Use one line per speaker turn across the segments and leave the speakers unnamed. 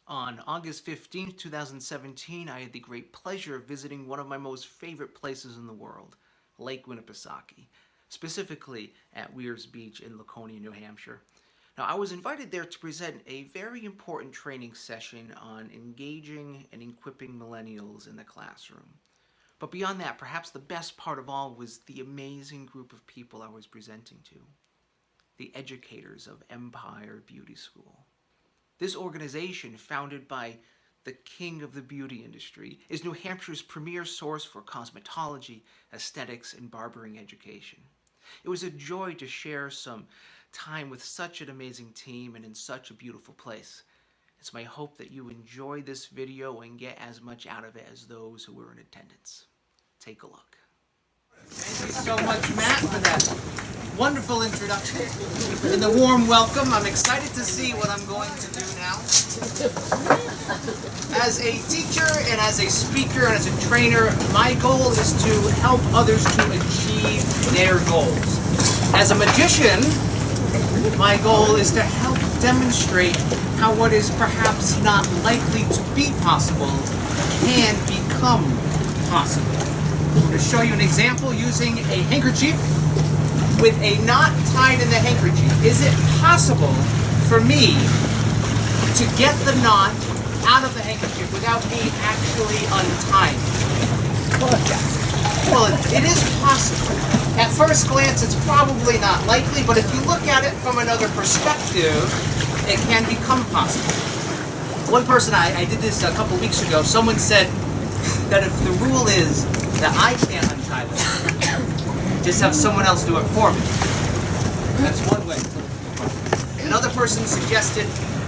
On August 15th, 2017, I had the great pleasure of visiting one of my most favorite places in the world, Lake Winnipesaukee, specifically at Weirs Beach in Laconia, New Hampshire. Now, I was invited there to present a very important training session on engaging and equipping millennials in the classroom. But beyond that, perhaps the best part of all was the amazing group of people I was presenting to, the educators of Empire Beauty School. This organization, founded by the king of the beauty industry, is New Hampshire's premier source for cosmetology, aesthetics, and barbering education. It was a joy to share some time with such an amazing team and in such a beautiful place. It's my hope that you enjoy this video and get as much out of it as those who were in attendance. Take a look.
Thank you so much, Matt, for that wonderful introduction and the warm welcome. I'm excited to see what I'm going to do now. As a teacher and as a speaker and as a trainer, my goal is to help others to achieve their goals. As a magician, my goal is to help demonstrate how what is perhaps not likely to be possible can become possible. I'm going to show you an example using a handkerchief with a knot tied in the handkerchief. Is it possible for me to get the knot out of the handkerchief without me actually untying it? Well, it is possible. At first glance, it's probably not likely, but if you look at it from another perspective, it can become possible. One person, I did this a couple weeks ago, someone said that if the rule is that I can't untie them, just have someone else do it for me. That's one way. Another person suggested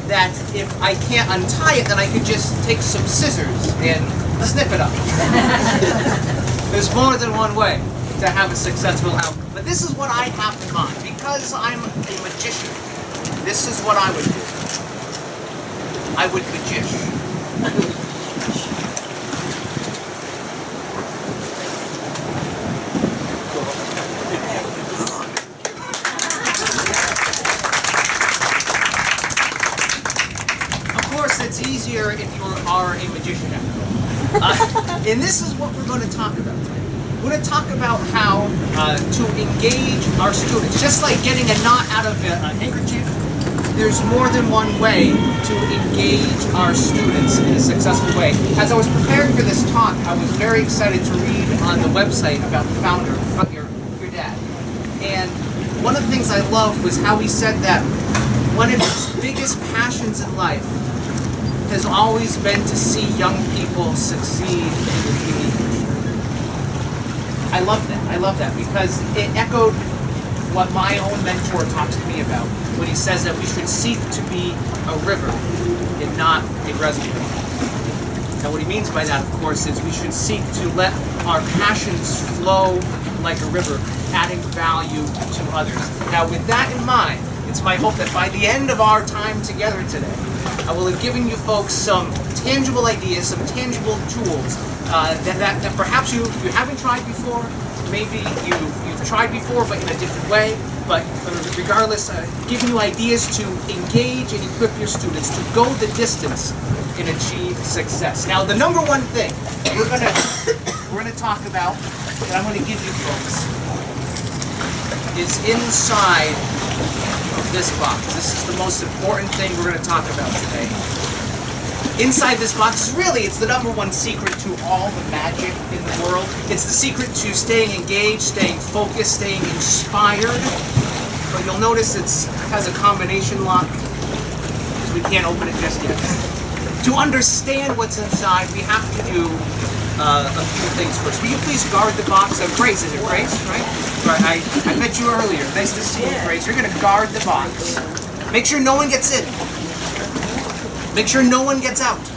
that if I can't untie it, then I could just take some scissors and snip it up. There's more than one way to have a successful outcome. But this is what I have in mind. Because I'm a magician, this is what I would do. I would magish. It's easier if you are a magician. And this is what we're going to talk about today. We're going to talk about how to engage our students. Just like getting a knot out of a handkerchief, there's more than one way to engage our students in a successful way. As I was preparing for this talk, I was very excited to read on the website about the founder, your dad. And one of the things I loved was how he said that one of his biggest passions in life has always been to see young people succeed in the beauty industry. I love that because it echoed what my own mentor talks to me about when he says that we should seek to be a river and not a reservoir. Now what he means by that, of course, is we should seek to let our passions flow like a river, adding value to others. Now with that in mind, it's my hope that by the end of our time together today, I will have given you folks some tangible ideas, some tangible tools that perhaps you haven't tried before, maybe you've tried before but in a different way, but regardless, giving you ideas to engage and equip your students to go the distance and achieve success. Now the number one thing we're gonna talk about, that I'm gonna give you folks, is inside this box. This is the most important thing we're going to talk about today. Inside this box, it's the number one secret to all the magic in the world. It's the secret to staying engaged, staying focused, staying inspired. But you'll notice it has a combination lock, because we can't open it just yet. To understand what's inside, we have to do a few things first. Will you please guard the box? Grace, is it Grace, right? Right, I met you earlier. Nice to see you, Grace. You're going to guard the box. Make sure no one gets in. Make sure no one gets out. It's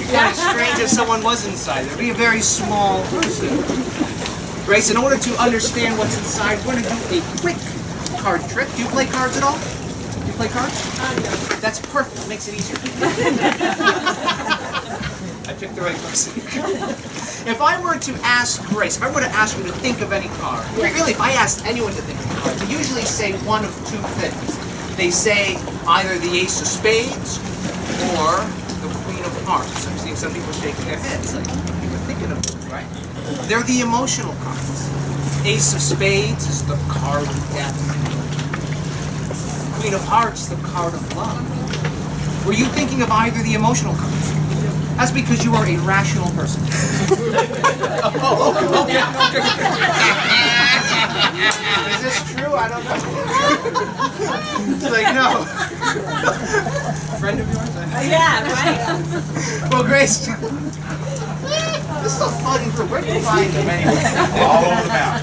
kind of strange if someone was inside. There'd be a very small person. Grace, in order to understand what's inside, we're going to do a quick card trick. Do you play cards at all? Do you play cards? That's perfect. It makes it easier. I picked the right person. If I were to ask Grace, if I were to ask her to think of any card, really, if I asked anyone to think of a card, they usually say one of two things. they say either the ace of spades or the queen of hearts. I'm seeing some people shaking their heads like you were thinking of those, right? They're the emotional cards. Ace of spades is the card of death. Queen of hearts, the card of love. Were you thinking of either the emotional cards? That's because you are a rational person. Okay. Is this true? I don't know. It's like, no. Friend of yours?
Yeah, right.
Well, Grace, this is a fun group. Where do you find them anyway?
All over the map.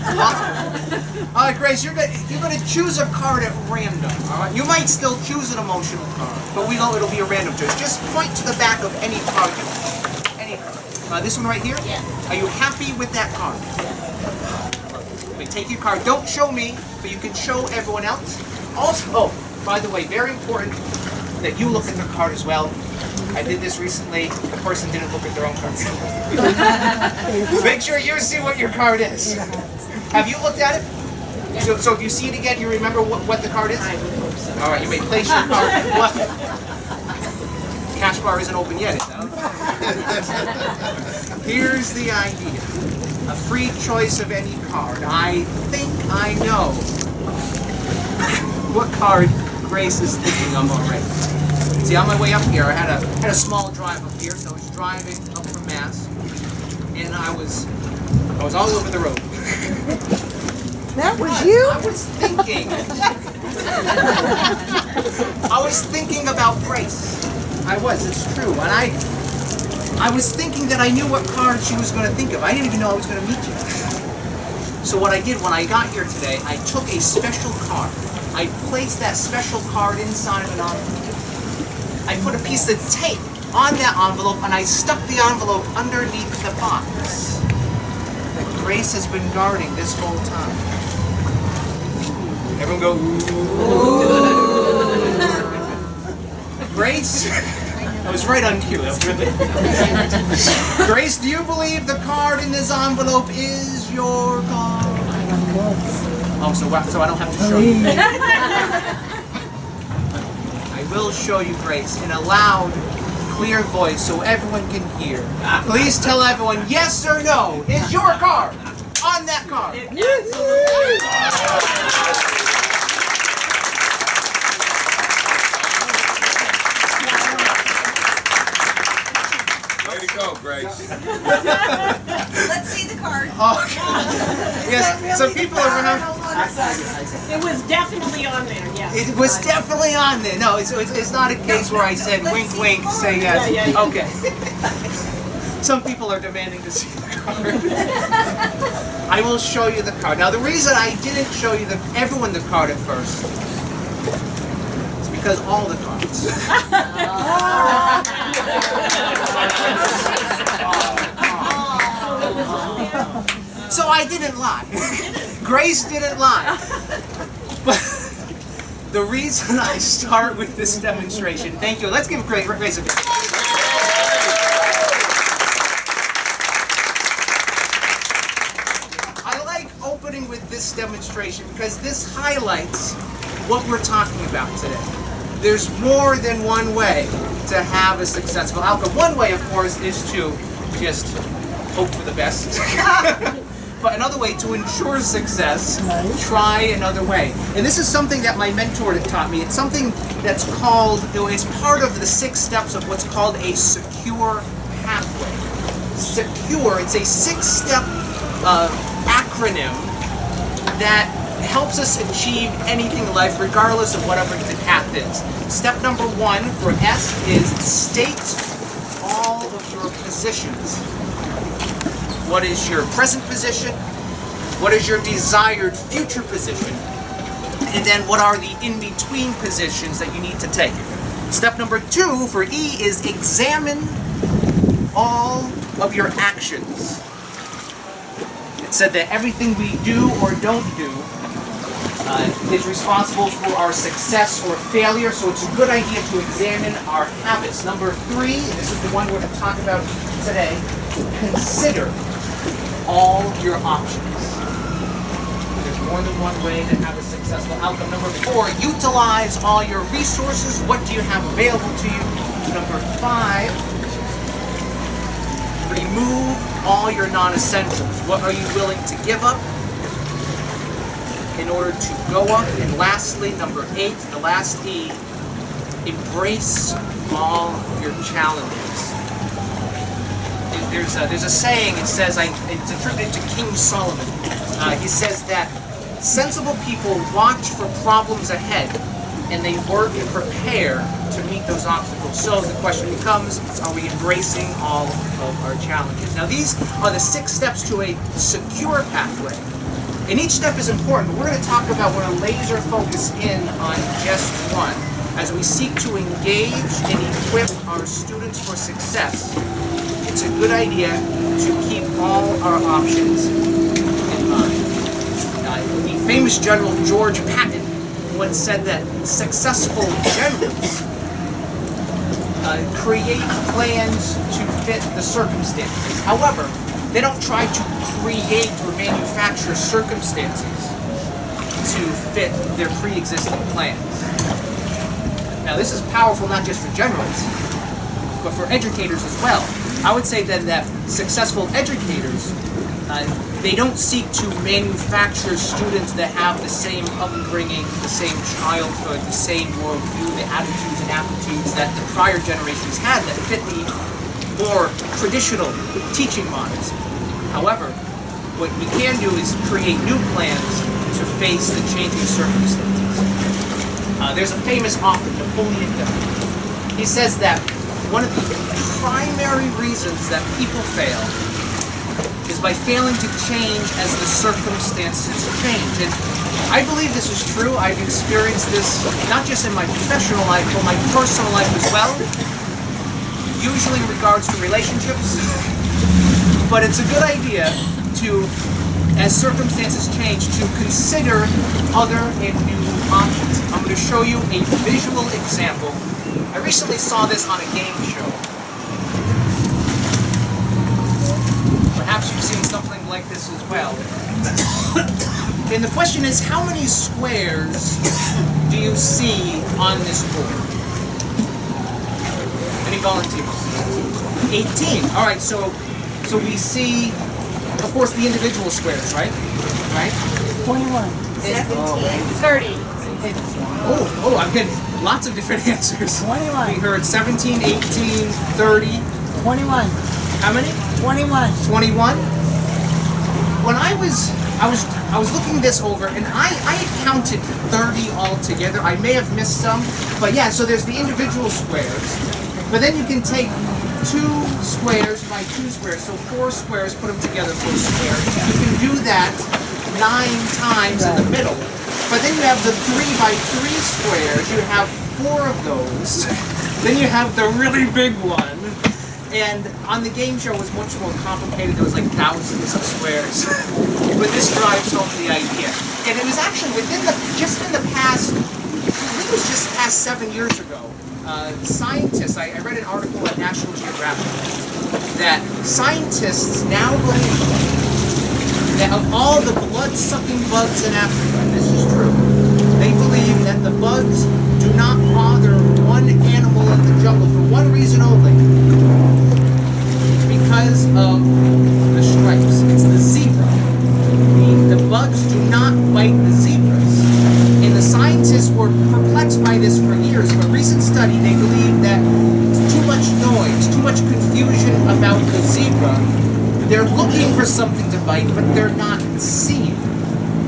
All right, Grace, you're gonna choose a card at random. All right, you might still choose an emotional card, but we know it'll be a random choice. Just point to the back of any card you want. Any card. This one right here.
Yeah.
Are you happy with that card? Okay, take your card. Don't show me, but you can show everyone else. Also, oh, by the way, very important that you look at the card as well. I did this recently. The person didn't look at their own card. Make sure you see what your card is. Have you looked at it? So if you see it again, you remember what the card is?
I would hope so.
All right, you may place your card. Cash bar isn't open yet, is that? Here's the idea. A free choice of any card. I think I know what card Grace is thinking of already. See, on my way up here, I had a small drive up here, so I was driving up from Mass, and I was all over the road.
That was you?
I was thinking about Grace. I was, it's true. And I was thinking that I knew what card she was going to think of. I didn't even know I was going to meet you. So what I did when I got here today, I took a special card. I placed that special card inside of an envelope. I put a piece of tape on that envelope and I stuck the envelope underneath the box that Grace has been guarding this whole time. Everyone go, ooh. Grace, I was right on cue. That was really. Grace, do you believe the card in this envelope is your card? Oh, so I don't have to show you. I will show you, Grace, in a loud, clear voice so everyone can hear. Please tell everyone yes or no. Is your card on that card?
Way to go, Grace.
Let's see the card.
Oh, yes. Some people around.
It was definitely on there, yes.
It was definitely on there. No, it's not a case where I said wink, wink, say yes.
Yeah.
Okay. Some people are demanding to see the card. I will show you the card. Now, the reason I didn't show you everyone the card at first is because all the cards. So I didn't lie. Grace didn't lie. But the reason I start with this demonstration, thank you. Let's give Grace a big. I like opening with this demonstration because this highlights what we're talking about today. There's more than one way to have a successful outcome. One way, of course, is to just hope for the best. But another way to ensure success, try another way. And this is something that my mentor taught me. It's something that's called, it's part of the 6 steps of what's called a secure pathway. Secure, it's a 6-step acronym that helps us achieve anything in life, regardless of whatever the path is. Step number 1 for S is state all of your positions. What is your present position? What is your desired future position? And then what are the in-between positions that you need to take? Step number 2 for E is examine all of your actions. It said that everything we do or don't do is responsible for our success or failure, so it's a good idea to examine our habits. Number 3, and this is the one we're going to talk about today, consider all your options. There's more than one way to have a successful outcome. Number 4, utilize all your resources. What do you have available to you? Number 5, remove all your non-essentials. What are you willing to give up in order to go up? And lastly, number 8, the last E, embrace all your challenges. There's a saying, it says, it's attributed to King Solomon. He says that sensible people watch for problems ahead and they work and prepare to meet those obstacles. So the question becomes, are we embracing all of our challenges? Now these are the 6 steps to a secure pathway. And each step is important, but we're going to talk about, we're going to laser focus in on just one as we seek to engage and equip our students for success. It's a good idea to keep all our options in mind. The famous General George Patton once said that successful generals create plans to fit the circumstances. However, they don't try to create or manufacture circumstances to fit their pre-existing plans. Now this is powerful not just for generals, but for educators as well. I would say then that successful educators, they don't seek to manufacture students that have the same upbringing, the same childhood, the same worldview, the attitudes and aptitudes that the prior generations had that fit the more traditional teaching models. However, what we can do is create new plans to face the changing circumstances. There's a famous author, Napoleon Hill. He says that one of the primary reasons that people fail is by failing to change as the circumstances change. And I believe this is true. I've experienced this not just in my professional life, but my personal life as well. Usually in regards to relationships. But it's a good idea to, as circumstances change, to consider other and new options. I'm going to show you a visual example. I recently saw this on a game show. Perhaps you've seen something like this as well. And the question is, how many squares do you see on this board? Any volunteers? 18. All right, so we see, of course, the individual squares, right? Right?
21. 30.
Oh, I'm getting lots of different answers.
21.
We heard 17, 18, 30.
21.
How many?
21.
21. When I was looking this over, and I had counted 30 altogether. I may have missed some, but yeah. So there's the individual squares, but then you can take 2 squares by 2 squares, so 4 squares, put them together for a square. You can do that 9 times in the middle. But then you have the 3 by 3 squares, you have 4 of those. Then you have the really big one. And on the game show it was much more complicated, there was like thousands of squares. But this drives home the idea. And it was actually just in the past, I think it was just past 7 years ago, scientists, I read an article at National Geographic, that scientists now believe that of all the blood-sucking bugs in Africa, and this is true, they believe that the bugs do not bother one animal in the jungle for one reason only. It's because of the stripes. It's the zebra. The bugs do not bite the zebras. And the scientists were perplexed by this for years, but recent study, they believe that too much noise, too much confusion about the zebra. They're looking for something to bite, but they're not seeing.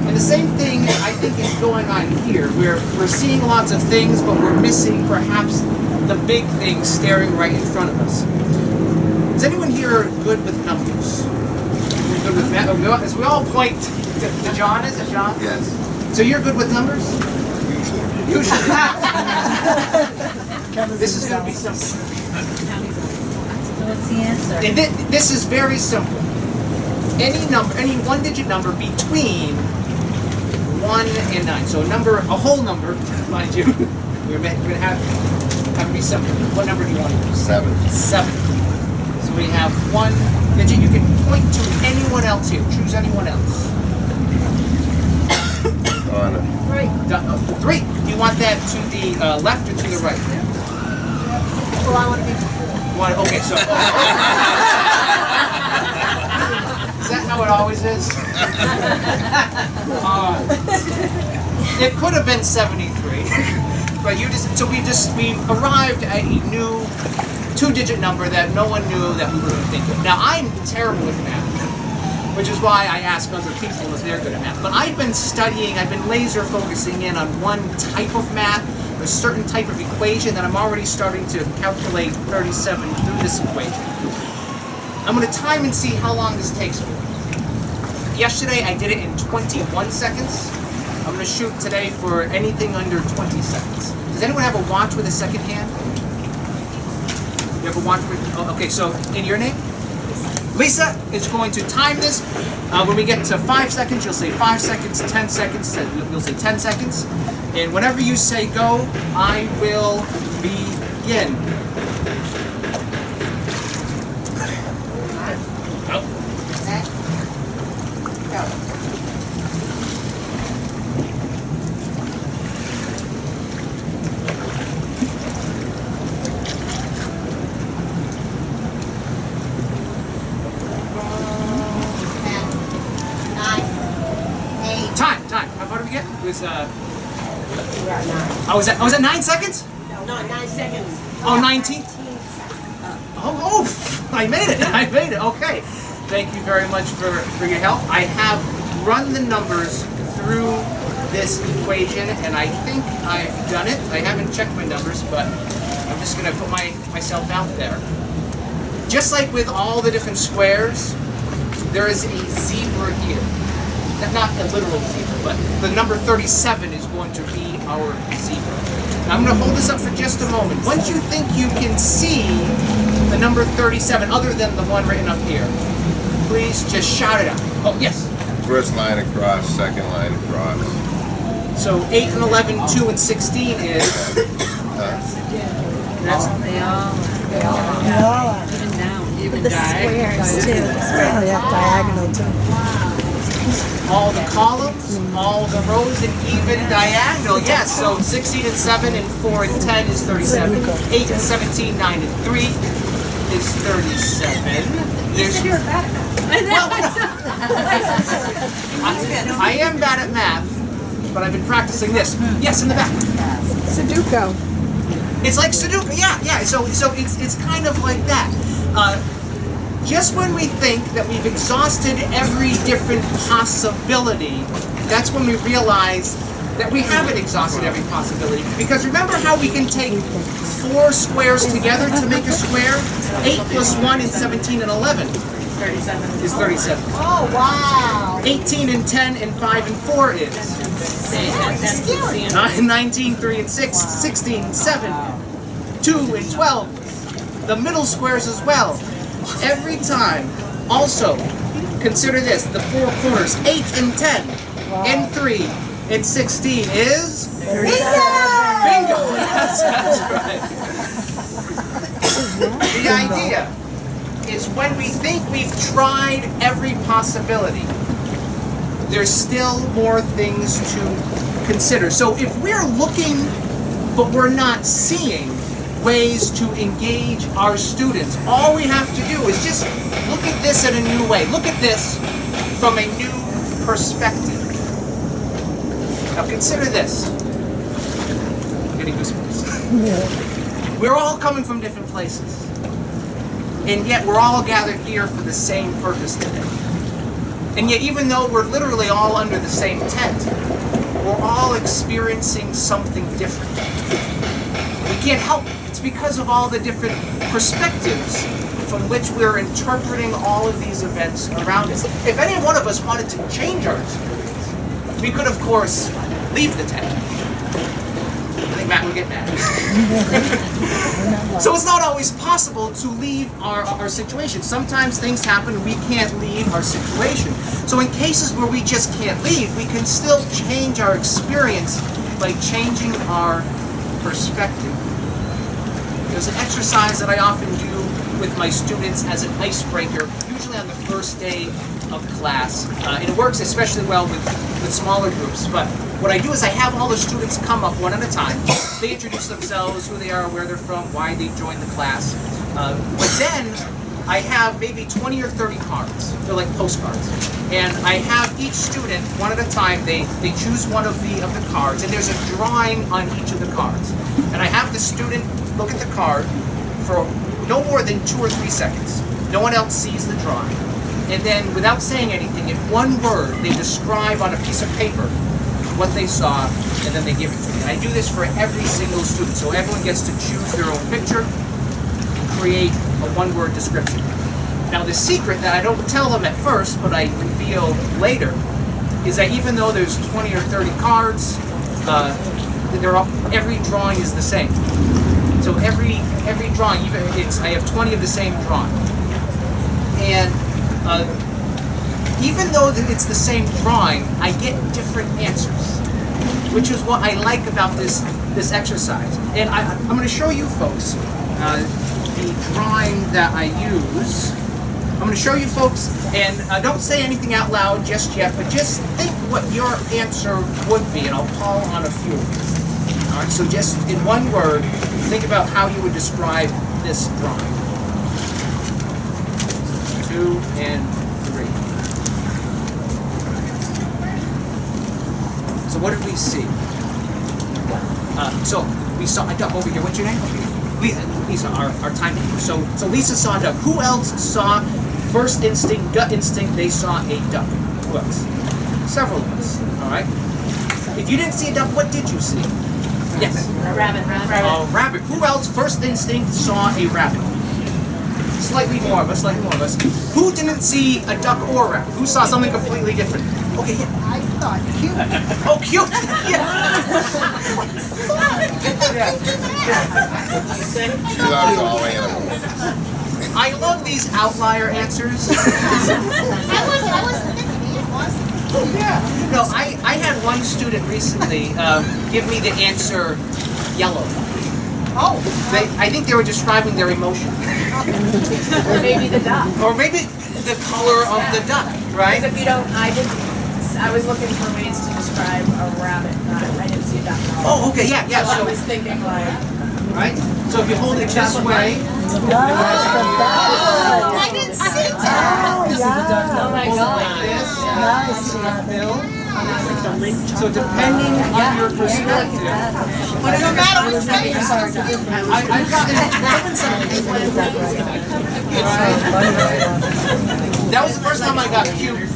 And the same thing, I think, is going on here. We're seeing lots of things, but we're missing perhaps the big thing staring right in front of us. Is anyone here good with numbers? Good with math? As we all point to John, is it John?
Yes.
So you're good with numbers? Usually. This is going to be simple.
What's the answer?
And this is very simple. Any number, any one-digit number between 1 and 9. So a whole number, mind you. We're going to have it be simple. What number do you want to use?
7.
7. So we have 1 digit. You can point to anyone else here. Choose anyone else.
on it.
Three. Do you want that to the left or to the right?
Well, I want to be before.
Okay, so. Is that how it always is? It could have been 73, but we've arrived at a new 2-digit number that no one knew that we were going to think of. Now, I'm terrible with math, which is why I ask other people if they're good at math. But I've been laser focusing in on one type of math, a certain type of equation that I'm already starting to calculate 37 through this equation. I'm going to time and see how long this takes for. Yesterday I did it in 21 seconds. I'm going to shoot today for anything under 20 seconds. Does anyone have a watch with a second hand? You have a watch with, oh, okay, so in your name? Lisa is going to time this. When we get to 5 seconds, you'll say 5 seconds, 10 seconds, you'll say 10 seconds. And whenever you say go, I will begin. Time. How far did we get? It was I was at 9 seconds?
No, 9 seconds.
Oh, 19? Oh, I made it. Okay. Thank you very much for your help. I have run the numbers through this equation, and I think I've done it. I haven't checked my numbers, but I'm just going to put myself out there. Just like with all the different squares, there is a zebra here. Not a literal zebra, but the number 37 is going to be our zebra. Now I'm going to hold this up for just a moment. Once you think you can see the number 37, other than the one written up here, please just shout it out. Oh, yes?
First line across, second line across.
So 8 and 11, 2 and 16 is... That's...
They all are.
Even
The squares, too. Oh, yeah, diagonal, too.
all the columns, all the rows, and even diagonal. Yes, so 16 and 7 and 4 and 10 is 37. 8 and 17, 9 and 3 is 37. There's, I am bad at math, but I've been practicing this. Yes, in the back.
Sudoku.
It's like Sudoku, yeah. So it's kind of like that. Just when we think that we've exhausted every different possibility, that's when we realize that we haven't exhausted every possibility. Because remember how we can take 4 squares together to make a square? 8 plus 1 is 17 and 11 is 37.
Oh, wow.
18 and 10 and 5 and 4 is 19, 3 and 6, 16 and 7, 2 and 12. The middle squares as well. Every time. Also, consider this, the 4 corners, 8 and 10, and 3 and 16 is...
Bingo!
Bingo! Yes, that's right. The idea is when we think we've tried every possibility, there's still more things to consider. So if we're looking, but we're not seeing ways to engage our students, all we have to do is just look at this in a new way. Look at this from a new perspective. Now consider this. I'm getting goosebumps. We're all coming from different places. And yet we're all gathered here for the same purpose today. And yet even though we're literally all under the same tent, we're all experiencing something different. We can't help it. It's because of all the different perspectives from which we're interpreting all of these events around us. If any one of us wanted to change our experience, we could, of course, leave the tent. I think Matt would get mad. So it's not always possible to leave our situation. Sometimes things happen, we can't leave our situation. So in cases where we just can't leave, we can still change our experience by changing our perspective. There's an exercise that I often do with my students as an icebreaker, usually on the first day of class. And it works especially well with smaller groups. But what I do is I have all the students come up one at a time. They introduce themselves, who they are, where they're from, why they joined the class. But then I have maybe 20 or 30 cards. They're like postcards. And I have each student, one at a time, they choose one of the cards, and there's a drawing on each of the cards. And I have the student look at the card for no more than 2 or 3 seconds. No one else sees the drawing. And then, without saying anything, in one word, they describe on a piece of paper what they saw, and then they give it to me. And I do this for every single student, so everyone gets to choose their own picture and create a one-word description. Now, the secret that I don't tell them at first, but I reveal later, is that even though there's 20 or 30 cards, every drawing is the same. So every drawing, I have 20 of the same drawing. And even though it's the same drawing, I get different answers, which is what I like about this exercise. And I'm going to show you folks the drawing that I use. I'm going to show you folks, and don't say anything out loud just yet, but just think what your answer would be, and I'll call on a few. All right, so just in one word, think about how you would describe this drawing. 2 and 3. So what did we see? So we saw a duck over here. What's your name? Lisa, our timekeeper. So Lisa saw a duck. Who else saw first instinct, gut instinct? They saw a duck. Who else? Several of us. All right. If you didn't see a duck, what did you see? Yes.
A rabbit.
A rabbit. Who else first instinct saw a rabbit? Slightly more of us. Who didn't see a duck or a rabbit? Who saw something completely different? Okay, yeah.
I thought cute.
Oh, cute! Yeah.
She loves all animals.
I love these outlier answers. Yeah. No, I had one student recently give me the answer yellow.
Oh.
I think they were describing their emotion.
Or maybe the duck.
Or maybe the color of the duck, right?
Because if you don't, I was looking for ways to describe a rabbit. I didn't see a duck.
Oh, okay, yeah.
So I
So,
was thinking like,
right? So if you hold it this way,
I didn't see that.
oh my
hold it
god.
like this,
Nice.
Bill. So depending on your perspective,
But no matter which way you saw
I've gotten that was the first time I got cute.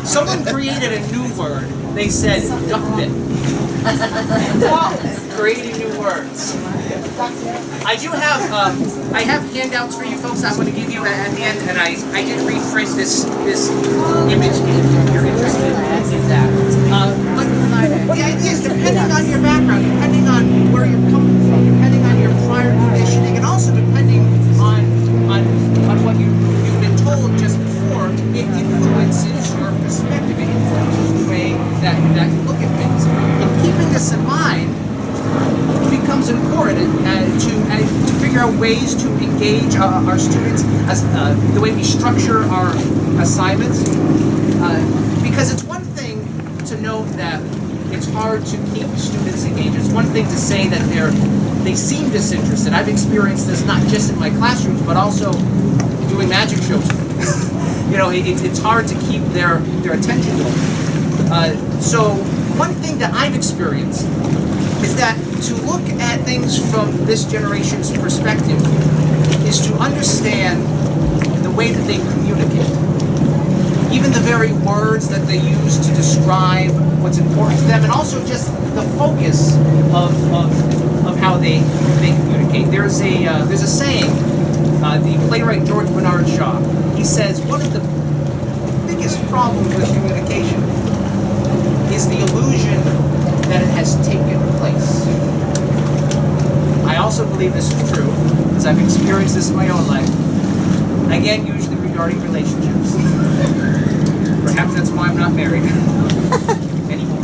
Someone created a new word. They said duck bit. Creating new words. I do have I have handouts for you folks I'm going to give you at the end, and I did reprint this image if you're interested in that. But the idea is depending on your background, depending on where you're coming from, depending on your prior conditioning, and also depending on what you've been told just before, it influences your perspective, it influences the way that you look at things. And keeping this in mind, it becomes important to figure out ways to engage our students as the way we structure our assignments. Because it's one thing to note that it's hard to keep students engaged. It's one thing to say that they seem disinterested. I've experienced this not just in my classrooms, but also doing magic shows. It's hard to keep their attention going. So one thing that I've experienced is that to look at things from this generation's perspective is to understand the way that they communicate. Even the very words that they use to describe what's important to them, and also just the focus of how they communicate. There's a saying, the playwright George Bernard Shaw, he says one of the biggest problems with communication is the illusion that it has taken place. I also believe this is true, as I've experienced this in my own life. Again, usually regarding relationships. Perhaps that's why I'm not married anymore.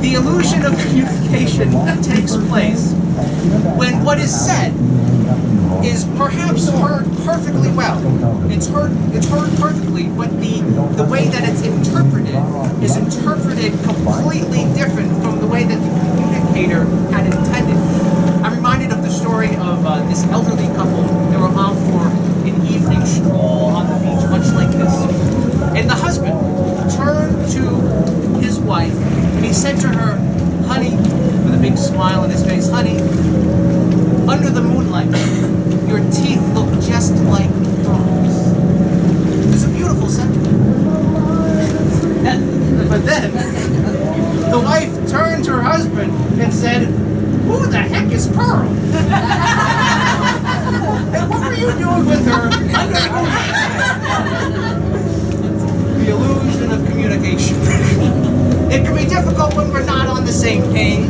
The illusion of communication takes place when what is said is perhaps heard perfectly well. It's heard perfectly, but the way that it's interpreted is interpreted completely different from the way that the communicator had intended. I'm reminded of the story of this elderly couple. They were off for an evening stroll on the beach, much like this. And the husband turned to his wife and he said to her, "Honey," with a big smile on his face, "Honey, under the moonlight, your teeth look just like pearls." It's a beautiful sentiment. But then, the wife turned to her husband and said, "Who the heck is Pearl?" And what were you doing with her under the moonlight? The illusion of communication. It can be difficult when we're not on the same page.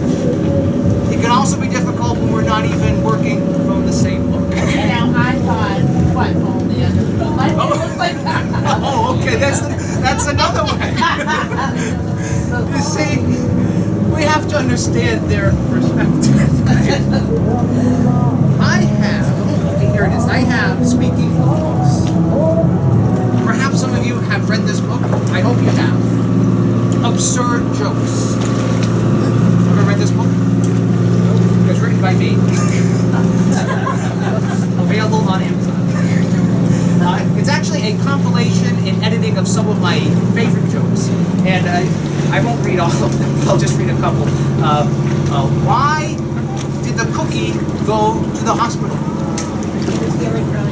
It can also be difficult when we're not even working from the same book.
Now I thought, what, only under the moonlight? It looks like that.
Oh, okay, that's another way. You see, we have to understand their perspective. Here it is. I have Speaking Books. Perhaps some of you have read this book. I hope you have. Absurd Jokes. Ever read this book? It was written by me. Available on Amazon. It's actually a compilation and editing of some of my favorite jokes. And I won't read all of them. I'll just read a couple. Why did the cookie go to the hospital?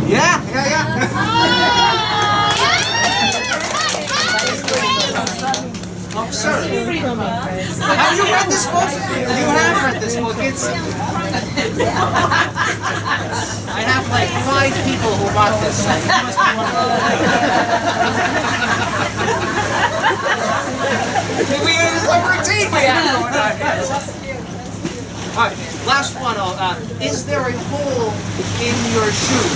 Yeah. Absurd. Have you read this book? You have read this book. I have like 5 people who bought this. It's a routine we have going on here. All right, last one. Is there a hole in your shoe?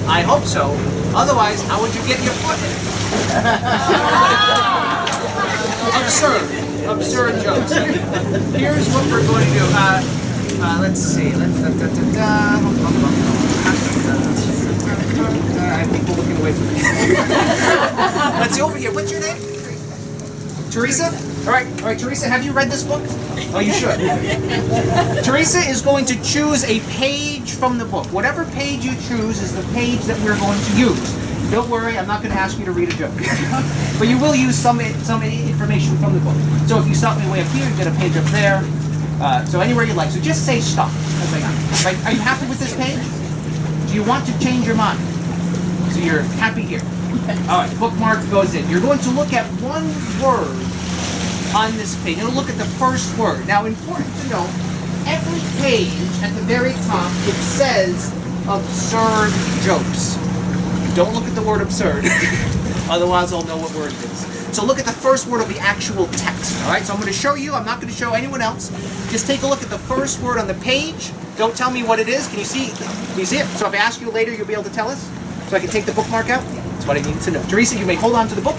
I hope so. Otherwise, how would you get your foot in? Absurd jokes. Here's what we're going to do. Let's see. I have people looking away from me. Let's see over here. What's your name? Teresa? All right, Teresa, have you read this book? Oh, you should. Teresa is going to choose a page from the book. Whatever page you choose is the page that we're going to use. Don't worry, I'm not going to ask you to read a joke. But you will use some information from the book. So if you stop me way up here, you get a page up there. So anywhere you like. So just say stop. Right? Are you happy with this page? Do you want to change your mind? So you're happy here. All right, bookmark goes in. You're going to look at one word on this page. You'll look at the first word. Now, important to note, every page at the very top, it says absurd jokes. Don't look at the word absurd. Otherwise, I'll know what word it is. So look at the first word of the actual text. All right, so I'm going to show you. I'm not going to show anyone else. Just take a look at the first word on the page. Don't tell me what it is. Can you see? Can you see it? So if I ask you later, you'll be able to tell us? So I can take the bookmark out? That's what I need to know. Teresa, you may hold on to the book.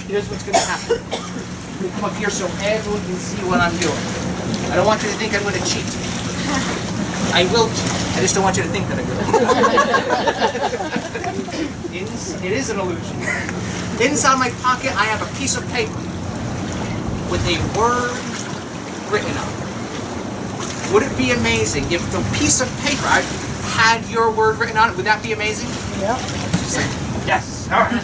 Here's what's going to happen. Let me come up here so everyone can see what I'm doing. I don't want you to think I'm going to cheat. I will cheat. I just don't want you to think that I will. It is an illusion. Inside my pocket, I have a piece of paper with a word written on it. Would it be amazing if the piece of paper had your word written on it? Would that be amazing?
Yep.
Yes. All right.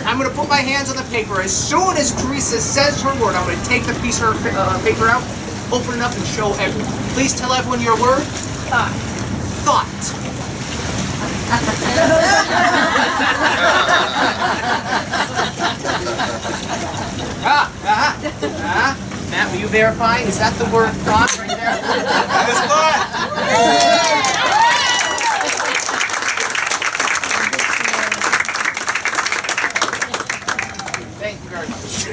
I'm going to put my hands on the paper. As soon as Teresa says her word, I'm going to take the piece of paper out, open it up, and show everyone. Please tell everyone your word. Thought. Matt, will you verify? Is that the word thought right there?
That is thought.
Thank you very much.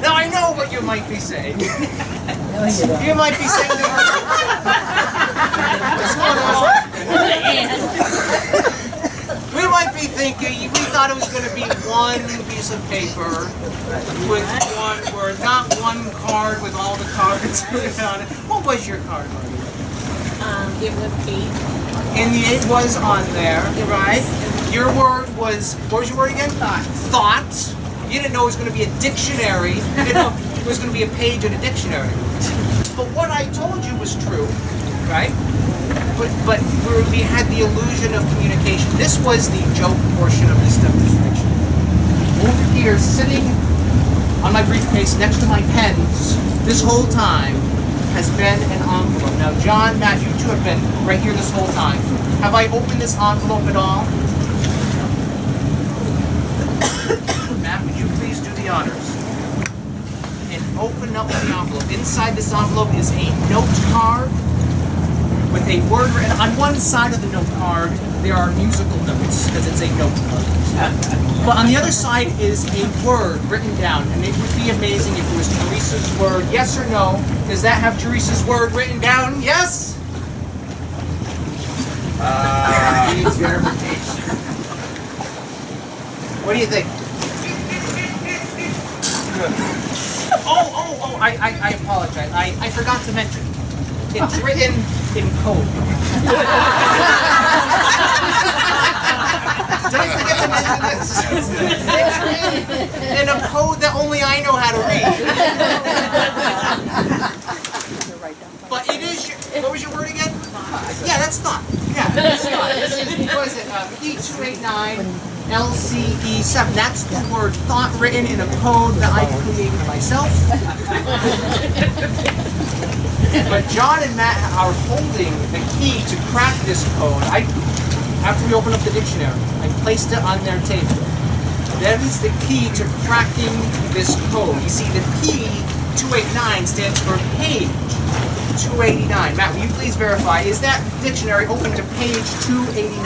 Now I know what you might be saying. You might be saying we might be thinking, we thought it was going to be one piece of paper with one word, not one card with all the cards on it. What was your card, Marty?
It was 8.
And the 8 was on there, right? Your word was, what was your word again?
Thought.
Thought. You didn't know it was going to be a dictionary. You didn't know it was going to be a page in a dictionary. But what I told you was true, right? But we had the illusion of communication. This was the joke portion of this demonstration. Over here, sitting on my briefcase next to my pens, this whole time, has been an envelope. Now, John, Matt, you two have been right here this whole time. Have I opened this envelope at all? Matt, would you please do the honors? And open up the envelope. Inside this envelope is a note card with a word written. On one side of the note card, there are musical notes, because it's a note card. But on the other side is a word written down, and it would be amazing if it was Teresa's word. Yes or no? Does that have Teresa's word written down? Yes? Needs verification. What do you think? Oh, I apologize. I forgot to mention. It's written in code. Did I forget to mention this? It's written in a code that only I know how to read. But it is your, what was your word again? Yeah, that's thought. Yeah, that's thought. What is it? E289 LCE7. That's the word thought written in a code that I created myself. But John and Matt are holding the key to crack this code. After we open up the dictionary, I placed it on their table. That is the key to cracking this code. You see, the P 289 stands for page 289. Matt, will you please verify, is that dictionary open to page 289?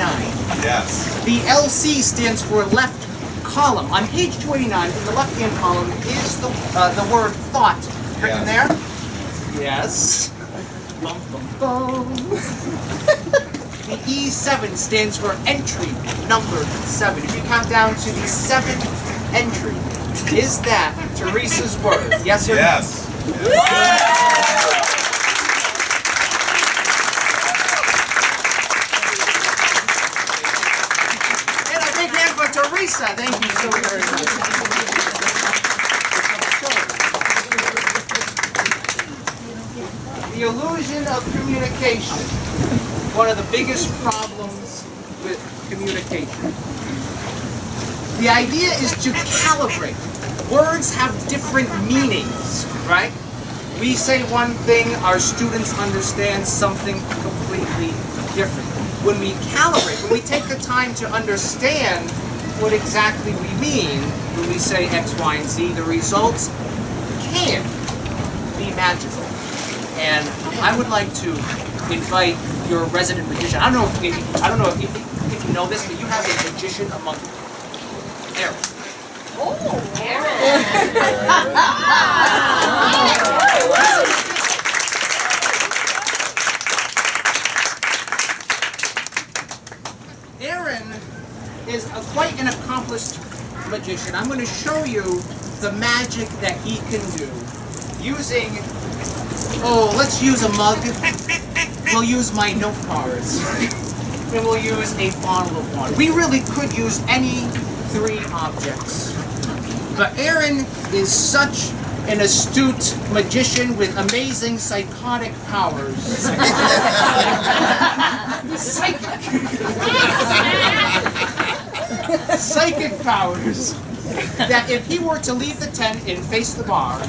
Yes.
The LC stands for left column. On page 289, in the left-hand column, is the word thought written there? Yes. Bum, bum, bum. The E7 stands for entry number 7. If you count down to the 7th entry, is that Teresa's word? Yes or no?
Yes.
And a big hand for Teresa. Thank you so very much. The illusion of communication. One of the biggest problems with communication. The idea is to calibrate. Words have different meanings, right? We say one thing, our students understand something completely different. When we calibrate, when we take the time to understand what exactly we mean when we say X, Y, and Z, the results can be magical. And I would like to invite your resident magician. I don't know if you know this, but you have a magician among you. Aaron. Aaron is quite an accomplished magician. I'm going to show you the magic that he can do using, let's use a mug. We'll use my note cards. And we'll use a bottle of water. We really could use any 3 objects. But Aaron is such an astute magician with amazing psychotic powers. Psychic powers. That if he were to leave the tent and face the bar,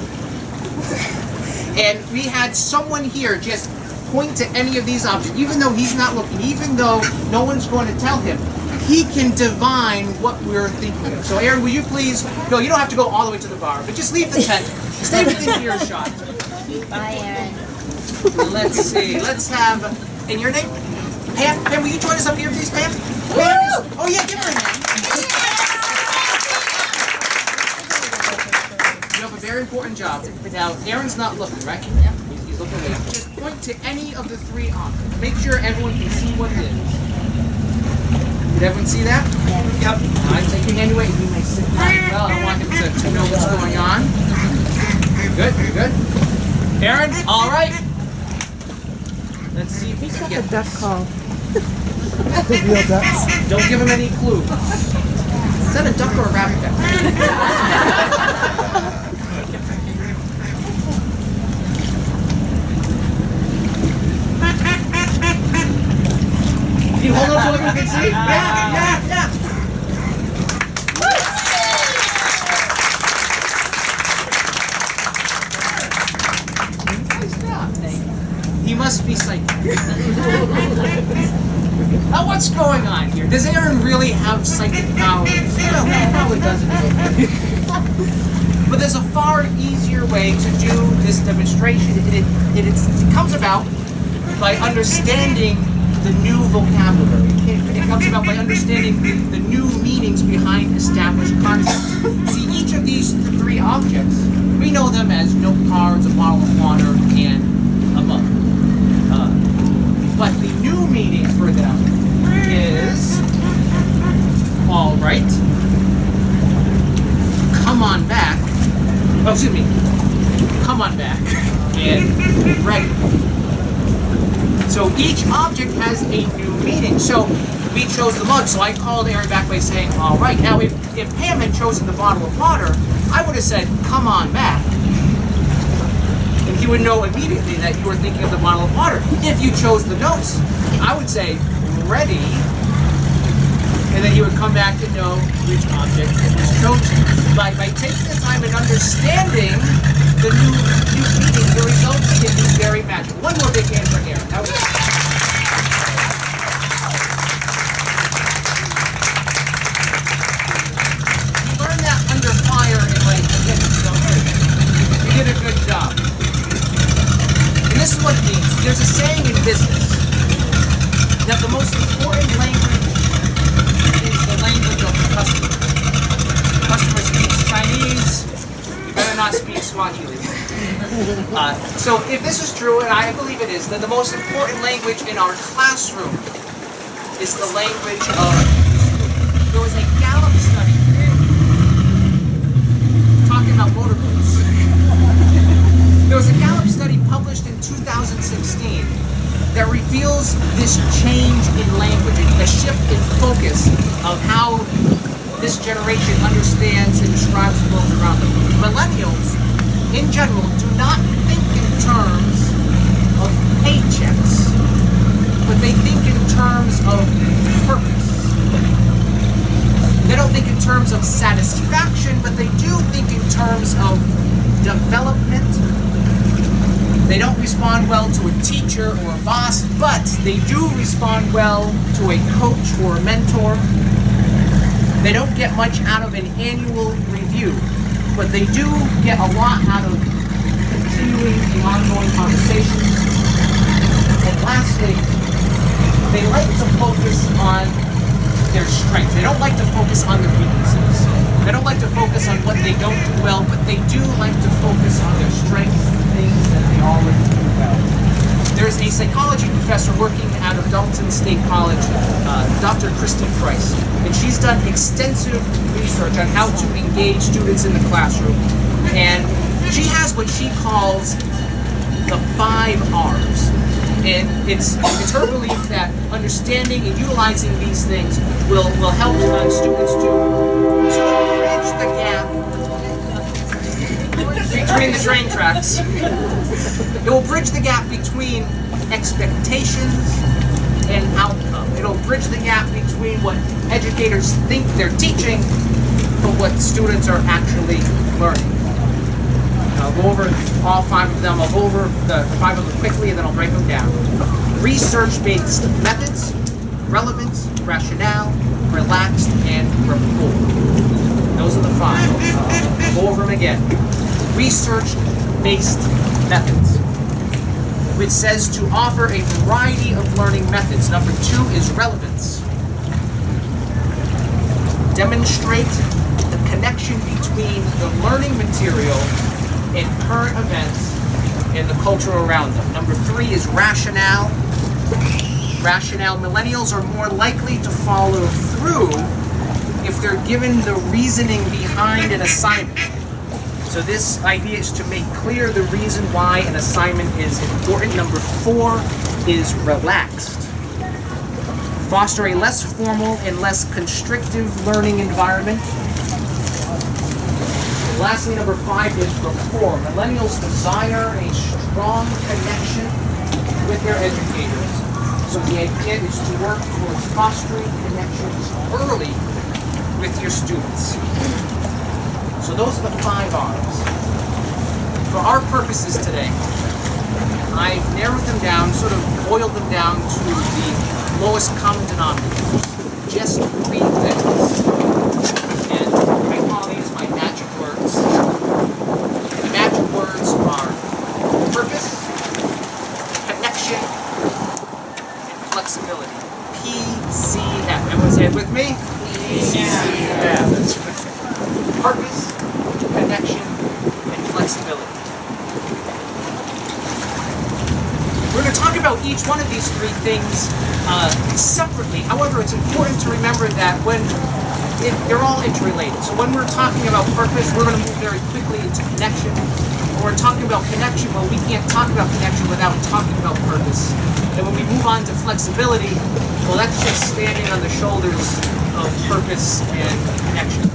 and we had someone here just point to any of these objects, even though he's not looking, even though no one's going to tell him, he can divine what we're thinking of. So Aaron, will you please go? You don't have to go all the way to the bar, but just leave the tent. Stay within earshot.
Bye, Aaron.
Let's see. Let's have, and your name? Pam? Pam, will you join us up here, please, Pam? Pam is, oh yeah, give her a hand. You have a very important job. Now, Aaron's not looking, right? Yeah. He's looking away. Just point to any of the 3 objects. Make sure everyone can see what it is. Did everyone see that? Yep. All right, take your hand away. You may sit down as well. I don't want him to know what's going on. Good, you're good. Aaron, all right. Let's see if we can get
Duck call.
Real ducks.
Don't give him any clue. Is that a duck or a rabbit duck? Can you hold up so everyone can see? Yeah. He must be psychic. Now what's going on here? Does Aaron really have psychic powers? No, he probably doesn't. But there's a far easier way to do this demonstration. It comes about by understanding the new vocabulary. It comes about by understanding the new meanings behind established concepts. See, each of these three objects, we know them as note cards, a bottle of water, and a mug. But the new meaning for them is, all right, come on back, oh, excuse me, come on back, and ready. So each object has a new meaning. So we chose the mug, so I called Aaron back by saying, all right. Now if Pam had chosen the bottle of water, I would have said, come on back. And he would know immediately that you were thinking of the bottle of water. If you chose the notes, I would say, ready, and then he would come back to know which object it was chosen. By taking the time and understanding the new meaning, the results can be very magical. One more big hand for Aaron. That was you learned that under fire in like minutes, don't you? You did a good job. And this is what it means. There's a saying in business that the most important language is the language of the customer. The customer speaks Chinese, you better not speak Swahili. So if this is true, and I believe it is, then the most important language in our classroom is the language of... There was a Gallup study talking about motorboats. There was a Gallup study published in 2016 that reveals this change in language, a shift in focus of how this generation understands and describes the world around them. Millennials, in general, do not think in terms of paychecks, but they think in terms of purpose. They don't think in terms of satisfaction, but they do think in terms of development. They don't respond well to a teacher or a boss, but they do respond well to a coach or a mentor. They don't get much out of an annual review, but they do get a lot out of continuing the ongoing conversations. And lastly, they like to focus on their strengths. They don't like to focus on their weaknesses. They don't like to focus on what they don't do well, but they do like to focus on their strengths, things that they already do well. There's a psychology professor working out of Dalton State College, Dr. Christy Price, and she's done extensive research on how to engage students in the classroom. And she has what she calls the 5 R's. And it's her belief that understanding and utilizing these things will help students to bridge the gap between the train tracks. It will bridge the gap between expectations and outcome. It'll bridge the gap between what educators think they're teaching but what students are actually learning. I'll go over all 5 of them. I'll go over the 5 of them quickly and then I'll break them down. Research-based methods, relevance, rationale, relaxed, and rapport. Those are the 5. I'll go over them again. Research-based methods, which says to offer a variety of learning methods. Number 2 is relevance. Demonstrate the connection between the learning material and current events and the culture around them. Number 3 is rationale. rationale. Millennials are more likely to follow through if they're given the reasoning behind an assignment. So this idea is to make clear the reason why an assignment is important. Number 4 is relaxed. Foster a less formal and less constrictive learning environment. And lastly, number 5 is rapport. Millennials desire a strong connection with their educators. So the idea is to work towards fostering connections early with your students. So those are the 5 R's. For our purposes today, I've narrowed them down, sort of boiled them down to the lowest common denominator. Just 3 things. And I call these my magic words. The magic words are purpose, connection, and flexibility. PCF. Everyone say it with me? PCF. That's right. Purpose, connection, and flexibility. We're going to talk about each one of these 3 things separately. However, it's important to remember that they're all interrelated. So when we're talking about purpose, we're going to move very quickly into connection. When we're talking about connection, well, we can't talk about connection without talking about purpose. And when we move on to flexibility, well, that's just standing on the shoulders of purpose and connection.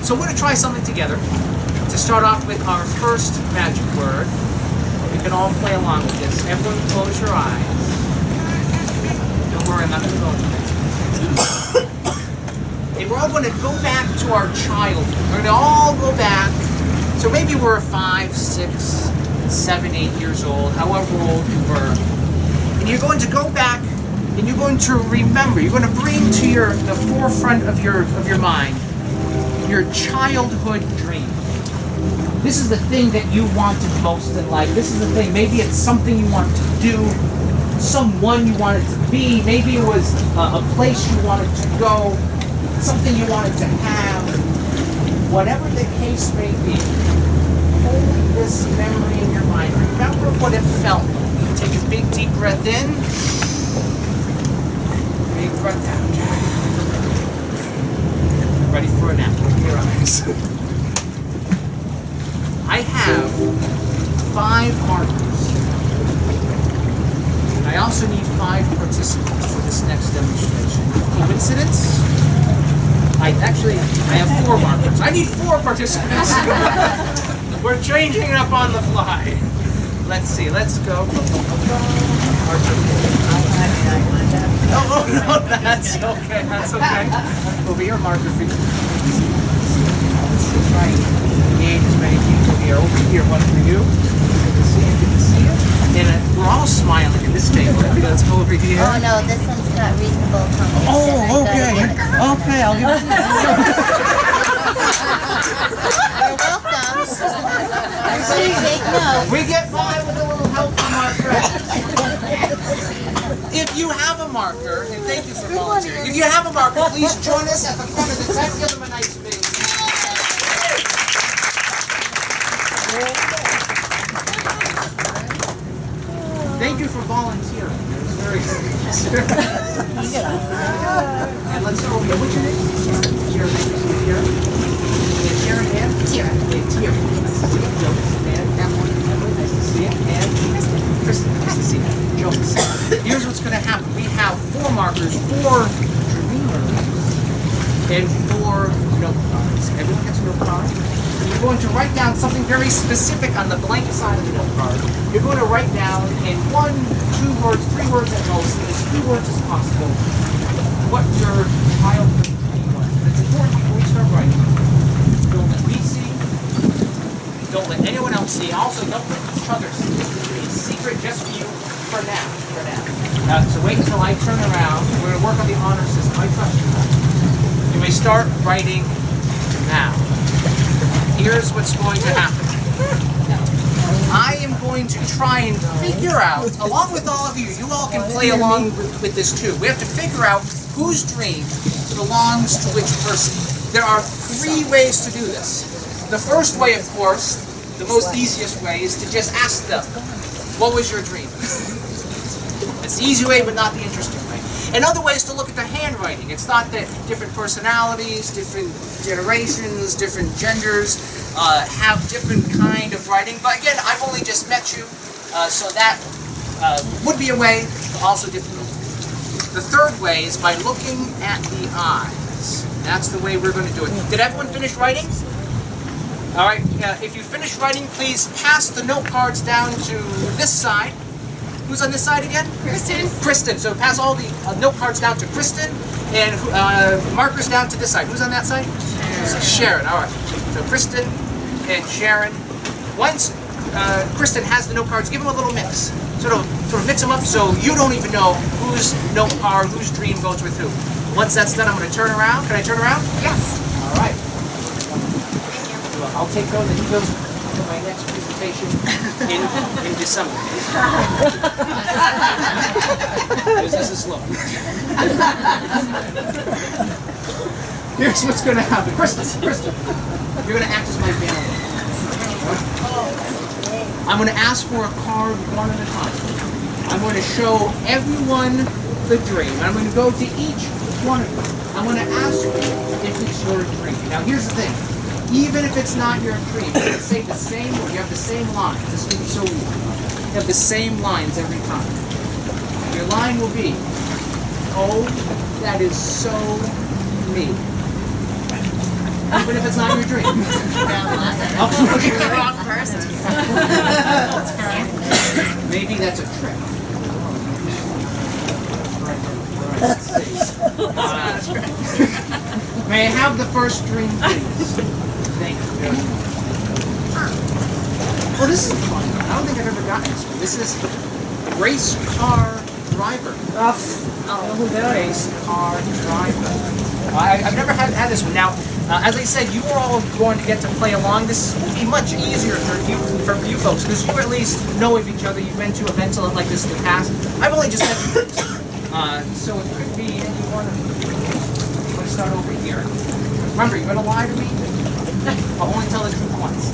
So we're going to try something together. To start off with our first magic word. You can all play along with this. Everyone close your eyes. Don't worry, I'm not going to go into it. And we're all going to go back to our childhood. We're going to all go back. So maybe we're 5, 6, 7, 8 years old, however old you were. And you're going to go back and you're going to remember. You're going to bring to the forefront of your mind your childhood dream. This is the thing that you wanted most in life. This is the thing. Maybe it's something you wanted to do, someone you wanted to be. Maybe it was a place you wanted to go, something you wanted to have. Whatever the case may be, hold this memory in your mind. Remember what it felt like. Take a big deep breath in. Big breath out. Ready for a nap. Open your eyes. I have 5 markers. And I also need 5 participants for this next demonstration. Coincidence? I have 4 markers. I need 4 participants. We're changing it up on the fly. Let's see. Let's go. Oh, no, that's okay. That's okay. Over here, marker for you. That's right. Engage as many people here. Over here, one for you. Good to see you. Good to see you. And we're all smiling at this table. Let's go over here.
Oh no, this one's got reasonable accommodation.
Oh, okay. Okay, I'll give it to you.
You're welcome. Everybody take note.
We get by with a little help from our friends. If you have a marker, and thank you for volunteering. If you have a marker, please join us at the front of the tent. Give them a nice big. Thank you for volunteering. It was very good. And let's go over here. What's your name? Sharon. Sharon. Sharon and? Tira. Tira. Nice to see you. Jonas. And Kathleen. Nice to see you. And Kristen. Nice to see you. Jonas. Here's what's going to happen. We have 4 markers, 4 dreamers, and 4 note cards. Everyone gets a note card. You're going to write down something very specific on the blank side of the note card. You're going to write down in 1, 2 words, 3 words at most, in as few words as possible, what your childhood dream was. And it's important before we start writing. Don't let me see. Don't let anyone else see. Also, don't let each other see. This is a secret just for you for now. So wait until I turn around. We're going to work on the honor system. I trust you. You may start writing now. Here's what's going to happen. I am going to try and figure out, along with all of you, you all can play along with this too. We have to figure out whose dream belongs to which person. There are 3 ways to do this. The first way, of course, the most easiest way, is to just ask them, what was your dream? That's the easy way, but not the interesting way. Another way is to look at the handwriting. It's not that different personalities, different generations, different genders have different kind of writing. But again, I've only just met you, so that would be a way to also differentiate. The third way is by looking at the eyes. That's the way we're going to do it. Did everyone finish writing? All right. If you finish writing, please pass the note cards down to this side. Who's on this side again?
Kristen.
Kristen. So pass all the note cards down to Kristen, and markers down to this side. Who's on that side? Sharon. All right. So Kristen and Sharon. Once Kristen has the note cards, give them a little mix. Sort of mix them up so you don't even know whose note card, whose dream goes with who. Once that's done, I'm going to turn around. Can I turn around?
Yes.
All right. Well, I'll take those for my next presentation in December. Because this is slow. Here's what's going to happen. Kristen, you're going to act as my family. I'm going to ask for a card one at a time. I'm going to show everyone the dream. I'm going to go to each one of you. I'm going to ask you if it's your dream. Now here's the thing. Even if it's not your dream, you're going to say the same word. You have the same lines. This is going to be so easy. You have the same lines every time. Your line will be, oh, that is so me. Even if it's not your dream.
You're the wrong person.
Maybe that's a trick. May I have the first dream, please? Thank you very much. Well, this is fun. I don't think I've ever gotten this one. This is race car driver. Race car driver. I've never had this one. Now, as I said, you are all going to get to play along. This will be much easier for you folks because you at least know of each other. You've been to events like this in the past. I've only just met you. So it could be any one of you. Let's start over here. Remember, you're going to lie to me, but only tell the truth once.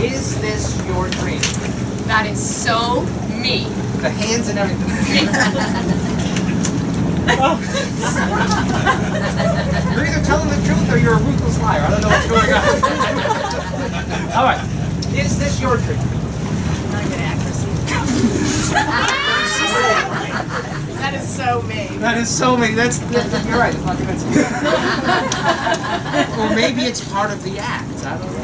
Is this your dream?
That is so me.
The hands and everything. You're either telling the truth or you're a ruthless liar. I don't know what's going on. All right. Is this your dream?
Not good accuracy. That is so me.
That is so many. You're right. It's not convincing. Or maybe it's part of the act. I don't know.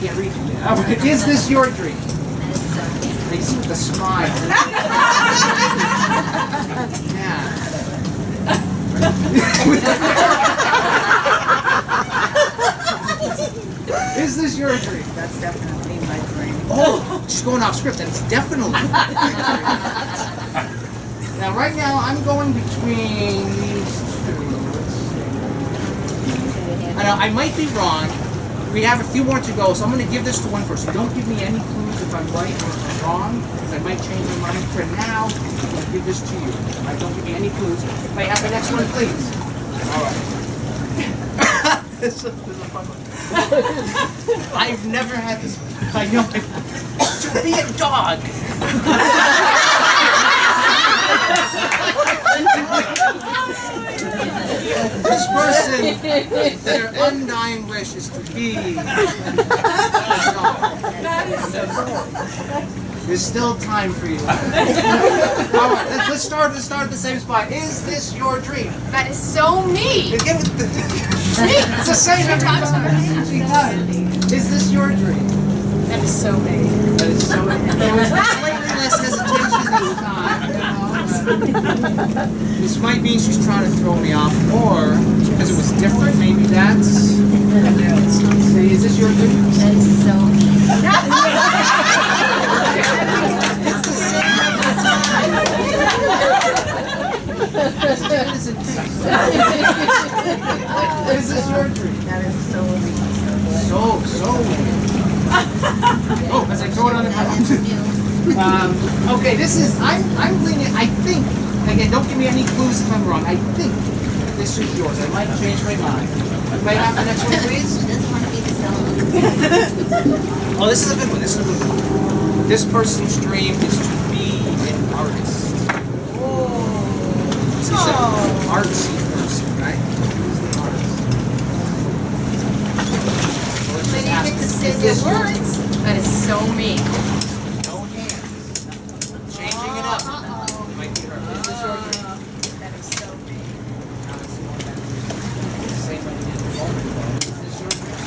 Can't read it yet. All right. Is this your dream? They see with the smile. Yeah. Is this your dream?
That's definitely my dream.
Oh, she's going off script, and it's definitely. Now, right now, I'm going between these two. I know I might be wrong. We have a few more to go, so I'm going to give this to one person. Don't give me any clues if I'm right or if I'm wrong, because I might change my mind. For now, I'm going to give this to you. Don't give me any clues. May I have the next one, please? All right. This is a fun one. I've never had this. I know. To be a dog. This person, their undying wish is to be a dog. There's still time for you. All right, let's start at the same spot. Is this your dream?
That is so me.
Again, it's the same every time. Is this your dream?
That is so me.
That is so. There was slightly less hesitation this time. This might mean she's trying to throw me off, or because it was different. Maybe that's. Say, is this your dream?
That is so me.
It's the same every time. Is this your dream?
That is so me.
So. Oh, as I throw it on the ground. Okay, this is, I'm leaning, I think, again, don't give me any clues if I'm wrong. I think this is yours. I might change my mind. May I have the next one, please?
She doesn't want to be the
Oh, this is a good one. This is a good one. This person's dream is to be an artist. This is an artsy person, right? Who's the artist? So let's just ask, is this your dream?
That is so me.
No hands. Changing it up. You might be hurt. Is this your dream?
That is so me.
Same way you did the moment ago. Is this your dream?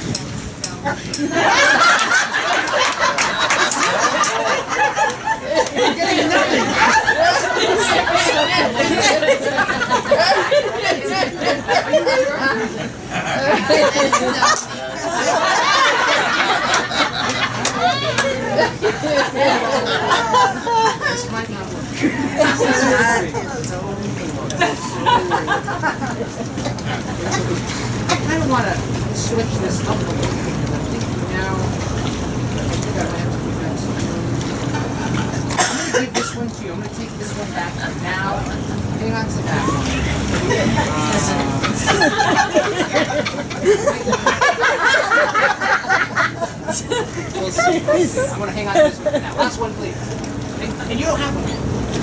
This might not work. I kind of want to switch this up a little bit because I think now I think I might have to do that. I'm going to give this one to you. I'm going to take this one back now. Hang on to that we'll see. I'm going to hang on to this one for now. Last one, please. And you don't have one?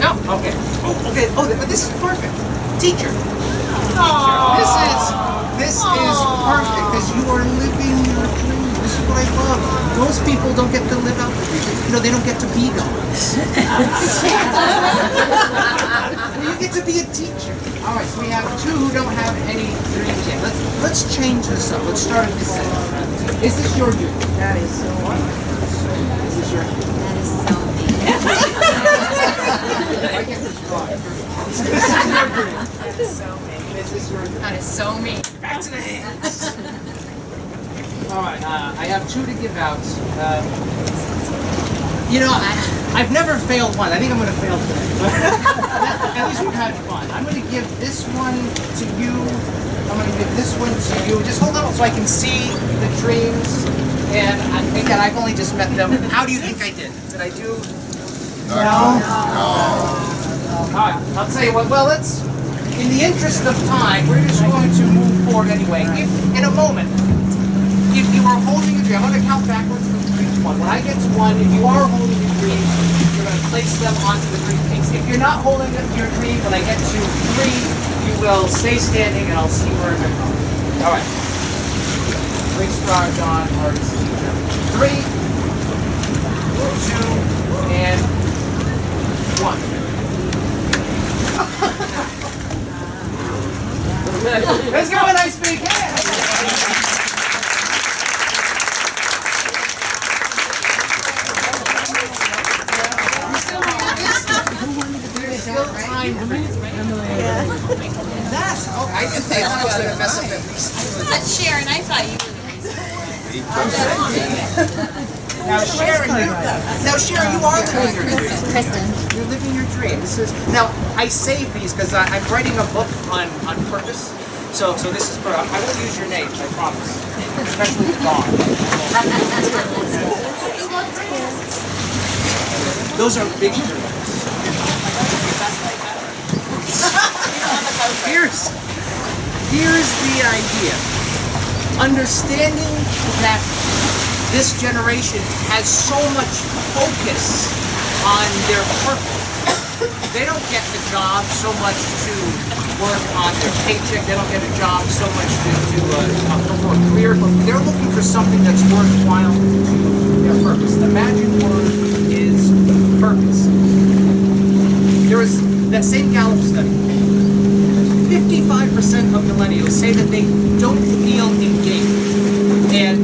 No? Okay. Oh, okay. Oh, but this is perfect. Teacher. This is perfect because you are living your dream. This is what I love. Most people don't get to live out their dream. You know, they don't get to be gods. You get to be a teacher. All right, so we have two who don't have any dreams yet. Let's change this up. Let's start at this end. Is this your dream?
That is so me.
Is this your dream?
That is so me.
I get this wrong. Is this your dream?
That is so me.
Is this your dream?
That is so me.
Back to the hands. All right, I have two to give out. You know, I've never failed one. I think I'm going to fail today. At least we've had fun. I'm going to give this one to you. I'm going to give this one to you. Just hold on so I can see the dreams. And again, I've only just met them. How do you think I did? Did I do?
No.
All right, I'll tell you what. Well, let's. In the interest of time, we're just going to move forward anyway. In a moment, if you are holding a dream, I'm going to count backwards from each one. When I get to one, if you are holding a dream, you're going to place them onto the briefcase. If you're not holding your dream, when I get to 3, you will stay standing and I'll see where I'm going. All right. Great star, John, artist, teacher. 3, 2, and 1. Let's give a nice big hand. There's still time for you. That's okay. I didn't think I was going to mess up at least.
Sharon, I thought you
Now, Sharon, you are living your dream.
Kristen.
You're living your dream. Now, I save these because I'm writing a book on purpose. So this is for. I will use your names, I promise. Especially the dog. Those are big dreams. Here's the idea. Understanding that this generation has so much focus on their purpose. They don't get the job so much to work on their paycheck. They don't get a job so much to for a career. But they're looking for something that's worthwhile to their purpose. The magic word is purpose. There was that same Gallup study. 55% of millennials say that they don't feel engaged. And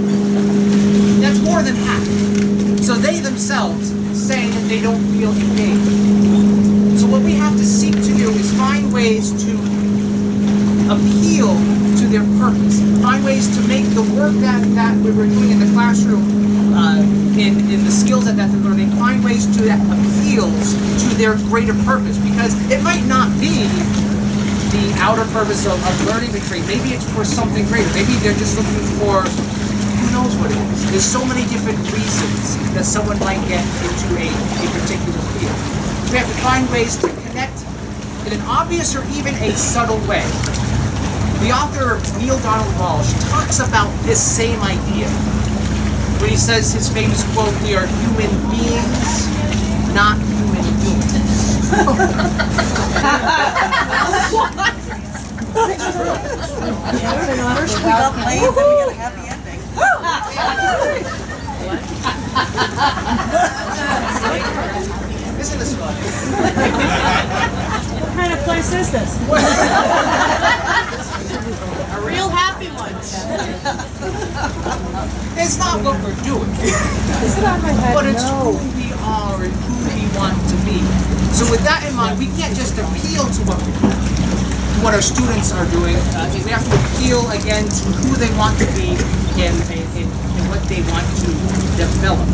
that's more than half. So they themselves say that they don't feel engaged. So what we have to seek to do is find ways to appeal to their purpose. Find ways to make the work that we were doing in the classroom, in the skills that they're learning, find ways to that appeals to their greater purpose. Because it might not be the outer purpose of learning the trade. Maybe it's for something greater. Maybe they're just looking for who knows what it is. There's so many different reasons that someone might get into a particular field. We have to find ways to connect in an obvious or even a subtle way. The author Neil Donald Walsh talks about this same idea. when he says his famous quote, "We are human beings, not human doings."
First we got laid, then we got a happy ending.
Isn't this fun?
What kind of place is this?
A real happy one.
It's not what we're doing,
Is it on my head?
but it's
No.
who we are and who we want to be. So with that in mind, we can't just appeal to what our students are doing. We have to appeal again to who they want to be and what they want to develop.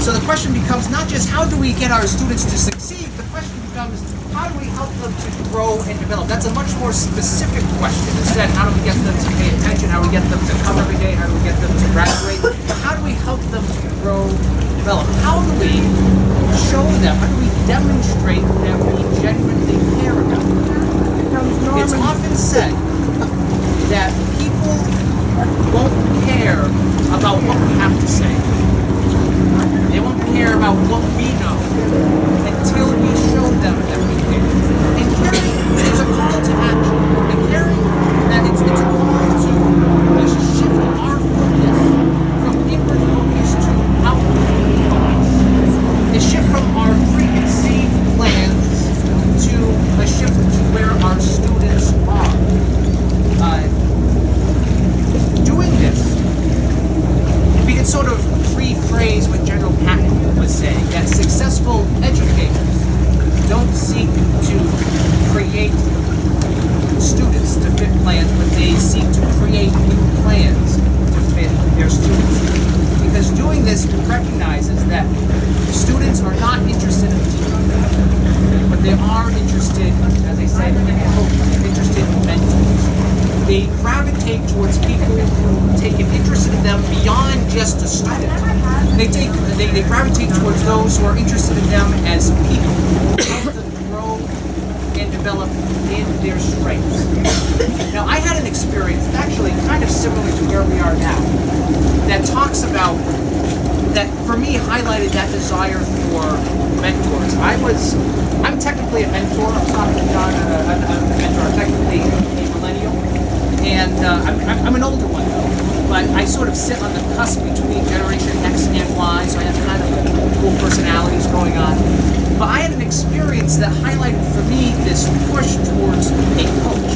So the question becomes not just how do we get our students to succeed, the question becomes how do we help them to grow and develop? That's a much more specific question. Instead, how do we get them to pay attention? How do we get them to come every day? How do we get them to graduate? How do we help them to grow, develop? How do we show them? How do we demonstrate that we genuinely care about them? It's often said that people won't care about what we have to say. They won't care about what we know until we show them that we care. And caring is a call to action. And caring, that it's a call to shift our focus from inward focus to outward focus. A shift from our preconceived plans to a shift to where our students are. Doing this, we can sort of rephrase what General Patton was saying, that successful educators don't seek to create students to fit plans, but they seek to create new plans to fit their students. Because doing this recognizes that students are not interested in teaching, but they are interested, as I said, in coaching, they're interested in mentors. They gravitate towards people who take an interest in them beyond just a student. They gravitate towards those who are interested in them as people, who help them grow and develop in their strengths. Now, I had an experience, actually kind of similar to where we are now, that talks about, that for me highlighted that desire for mentors. I'm technically a mentor. I'm not a mentor. I'm technically a millennial. And I'm an older one though, but I sort of sit on the cusp between Generation X and Y, so I have kind of dual personalities going on. But I had an experience that highlighted for me this push towards a coach.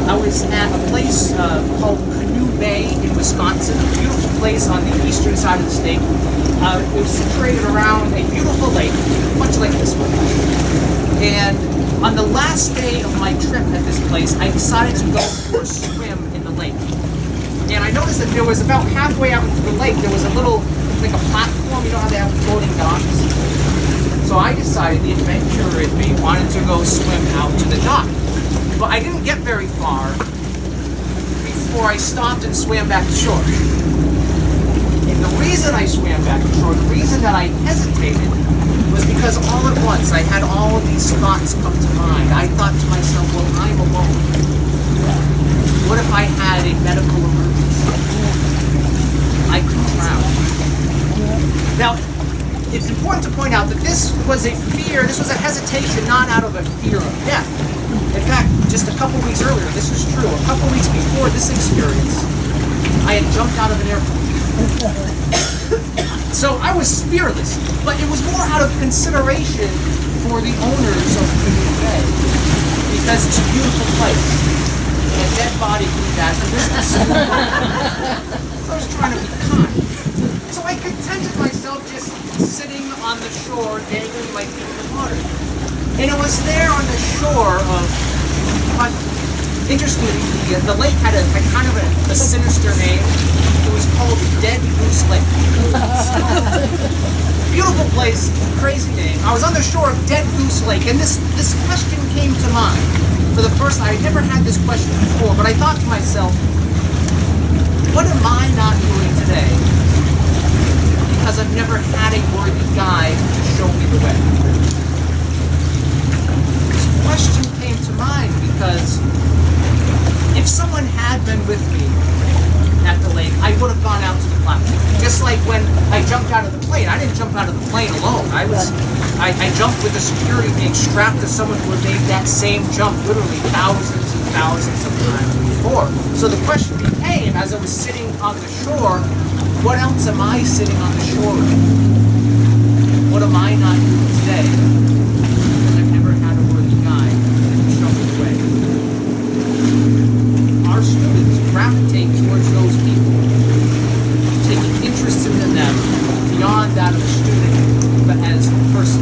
I was at a place called Canoe Bay in Wisconsin, a beautiful place on the eastern side of the state. It was situated around a beautiful lake, much like this one. And on the last day of my trip at this place, I decided to go for a swim in the lake. And I noticed that there was about halfway out into the lake, there was a little, like a platform, you know how they have floating docks? So I decided, the adventurer in me wanted to go swim out to the dock. But I didn't get very far before I stopped and swam back to shore. And the reason I swam back to shore, the reason that I hesitated, was because all at once I had all of these thoughts come to mind. I thought to myself, well, I'm alone. What if I had a medical emergency? I could drown. Now, it's important to point out that this was a hesitation not out of a fear of death. In fact, just a couple weeks earlier, this is true, a couple weeks before this experience, I had jumped out of an airplane. So I was fearless, but it was more out of consideration for the owners of Canoe Bay, because it's a beautiful place. And a dead body can be bad for business. So I was trying to be kind. So I contented myself just sitting on the shore, dangling my feet in the water. And it was there on the shore of, interestingly, the lake had a kind of a sinister name. It was called Dead Goose Lake. Beautiful place, crazy name. I was on the shore of Dead Goose Lake, and this question came to mind. For the first, I had never had this question before, but I thought to myself, what am I not doing today? Because I've never had a worthy guide to show me the way. This question came to mind because if someone had been with me at the lake, I would have gone out to the platform. Just I jumped with the security being strapped to someone who had made that same jump literally thousands and thousands of times before. So the question became, as I was sitting on the shore, what else am I sitting on the shore of? What am I not doing today? Because I've never had a worthy guide that can show me the way. Our students gravitate towards those people, taking interest in them beyond that of a student, but as a person.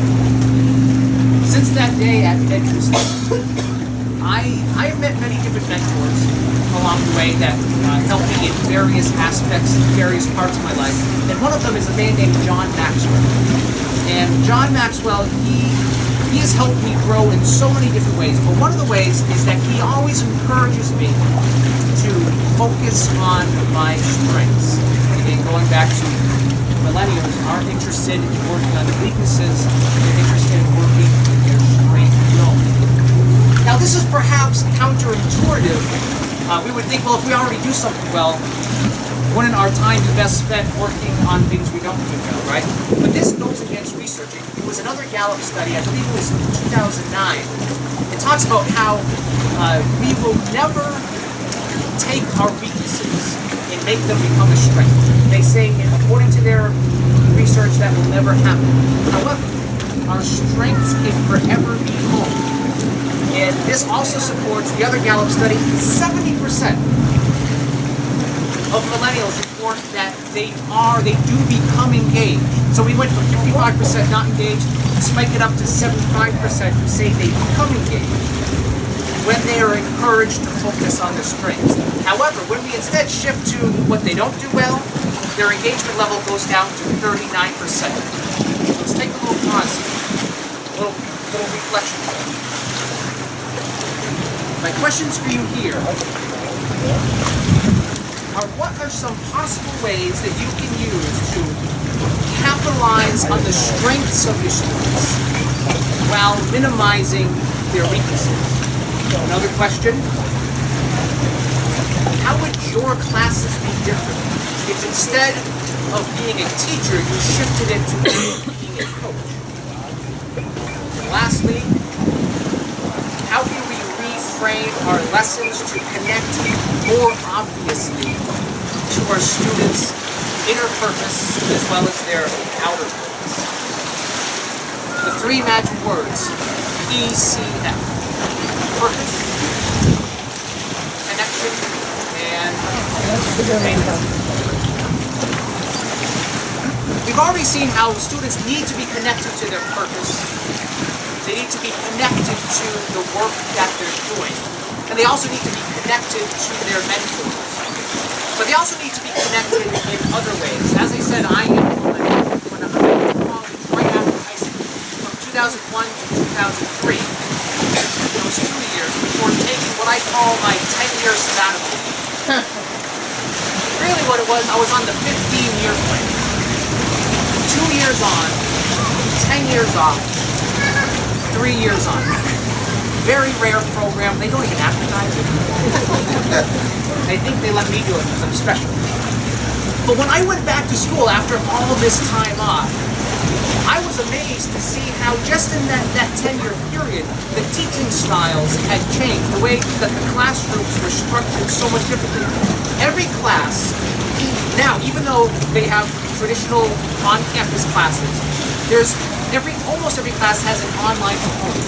Since that day at Entry School, I have met many different mentors along the way that helped me in various aspects, various parts of my life. And one of them is a man named John Maxwell. And John Maxwell, he has helped me grow in so many different ways. But one of the ways is that he always encourages me to focus on my strengths. Again, going back to millennials are interested in working on their weaknesses, they're interested in working in their strengths only. Now this is perhaps counterintuitive. We would think, well, if we already do something well, wouldn't our time be best spent working on things we don't do well, right? But this goes against research. It was another Gallup study, I believe it was 2009. It talks about how we will never take our weaknesses and make them become a strength. They say, according to their research, that will never happen. However, our strengths can forever be honed. And this also supports the other Gallup study. 70% of millennials report that they do become engaged. So we went from 55% not engaged, spike it up to 75% who say they become engaged when they are encouraged to focus on their strengths. However, when we instead shift to what they don't do well, their engagement level goes down to 39%. Let's take a little pause, a little reflection. My questions for you here are, what are some possible ways that you can use to capitalize on the strengths of your students while minimizing their weaknesses? Another question, how would your classes be different if instead of being a teacher, you shifted it to being a coach? And lastly, how can we reframe our lessons to connect more obviously to our students' inner purpose as well as their outer purpose? The three magic words, PCF. Purpose, connection, and payment. We've already seen how students need to be connected to their purpose. They need to be connected to the work that they're doing. And they also need to be connected to their mentors. But they also need to be connected in other ways. As I said, I am when I went to college right after high school, from 2001 to 2003. Those 2 years before taking what I call my 10-year sabbatical. Really what it was, I was on the 15-year plan. 2 years on, 10 years off, 3 years on. Very rare program. They don't even advertise it. I think they let me do it because I'm special. But when I went back to school after all this time off, I was amazed to see how just in that 10-year period, the teaching styles had changed. The way that the classrooms were structured so much differently. Every class, now, even though they have traditional on-campus classes, almost every class has an online component.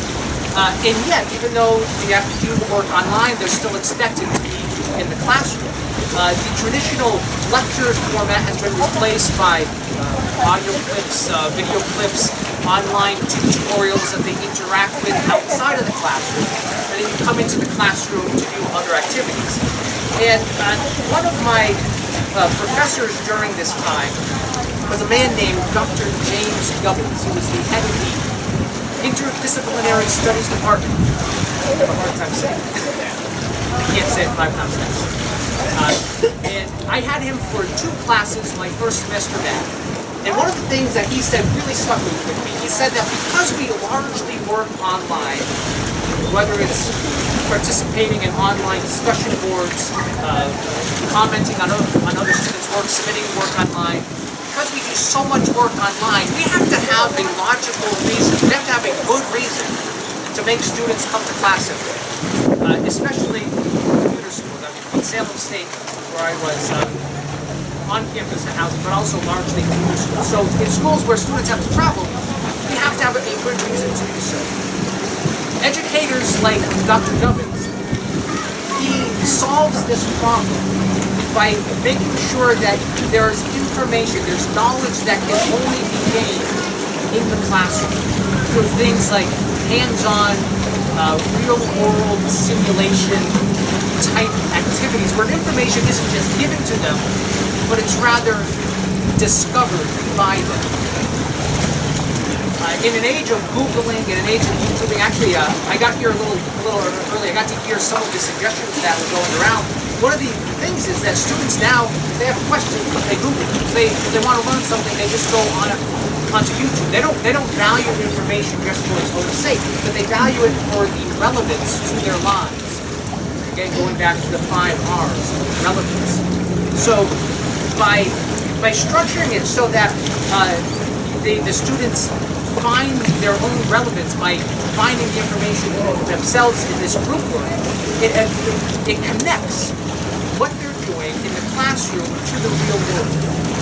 And yet, even though they have to do the work online, they're still expected to be in the classroom. The traditional lecture format has been replaced by audio clips, video clips, online tutorials that they interact with outside of the classroom, and then you come into the classroom to do other activities. And one of my professors during this time was a man named Dr. James Gubbins, who was the head of the Interdisciplinary Studies Department. I have a hard time saying it. I can't say it 5 times fast. And I had him for 2 classes my first semester back. And one of the things that he said really stuck with me. He said that because we largely work online, whether it's participating in online discussion boards, commenting on other students' work, submitting work online, because we do so much work online, we have to have a logical reason. We have to have a good reason to make students come to class every day, especially computer schools. I mean, in Salem State, where I was on campus and housing, but also largely computer schools. So in schools where students have to travel, we have to have a good reason to do so. Educators like Dr. Dubbins, he solves this problem by making sure that there's information, there's knowledge that can only be gained in the classroom through things like hands-on, real-world simulation type activities where information isn't just given to them, but it's rather discovered by them. In an age of Googling, in an age of YouTubing, actually, I got here a little early. I got to hear some of the suggestions that were going around. One of the things is that students now, if they have a question, they Google. If they want to learn something, they just go onto YouTube. They don't value information just for its own sake, but they value it for the relevance to their lives. Again, going back to the 5 R's, relevance. So by structuring it so that the students find their own relevance by finding the information themselves in this group learning, it connects what they're doing in the classroom to the real world,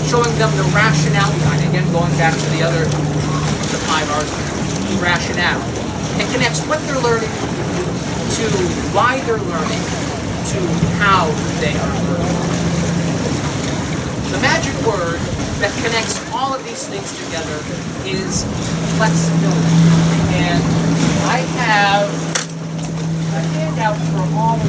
showing them the rationale behind it. Again, going back to the 5 R's, rationale. It connects what they're learning to why they're learning to how they are learning. The magic word that connects all of these things together is flexibility. And I have a handout for all of you.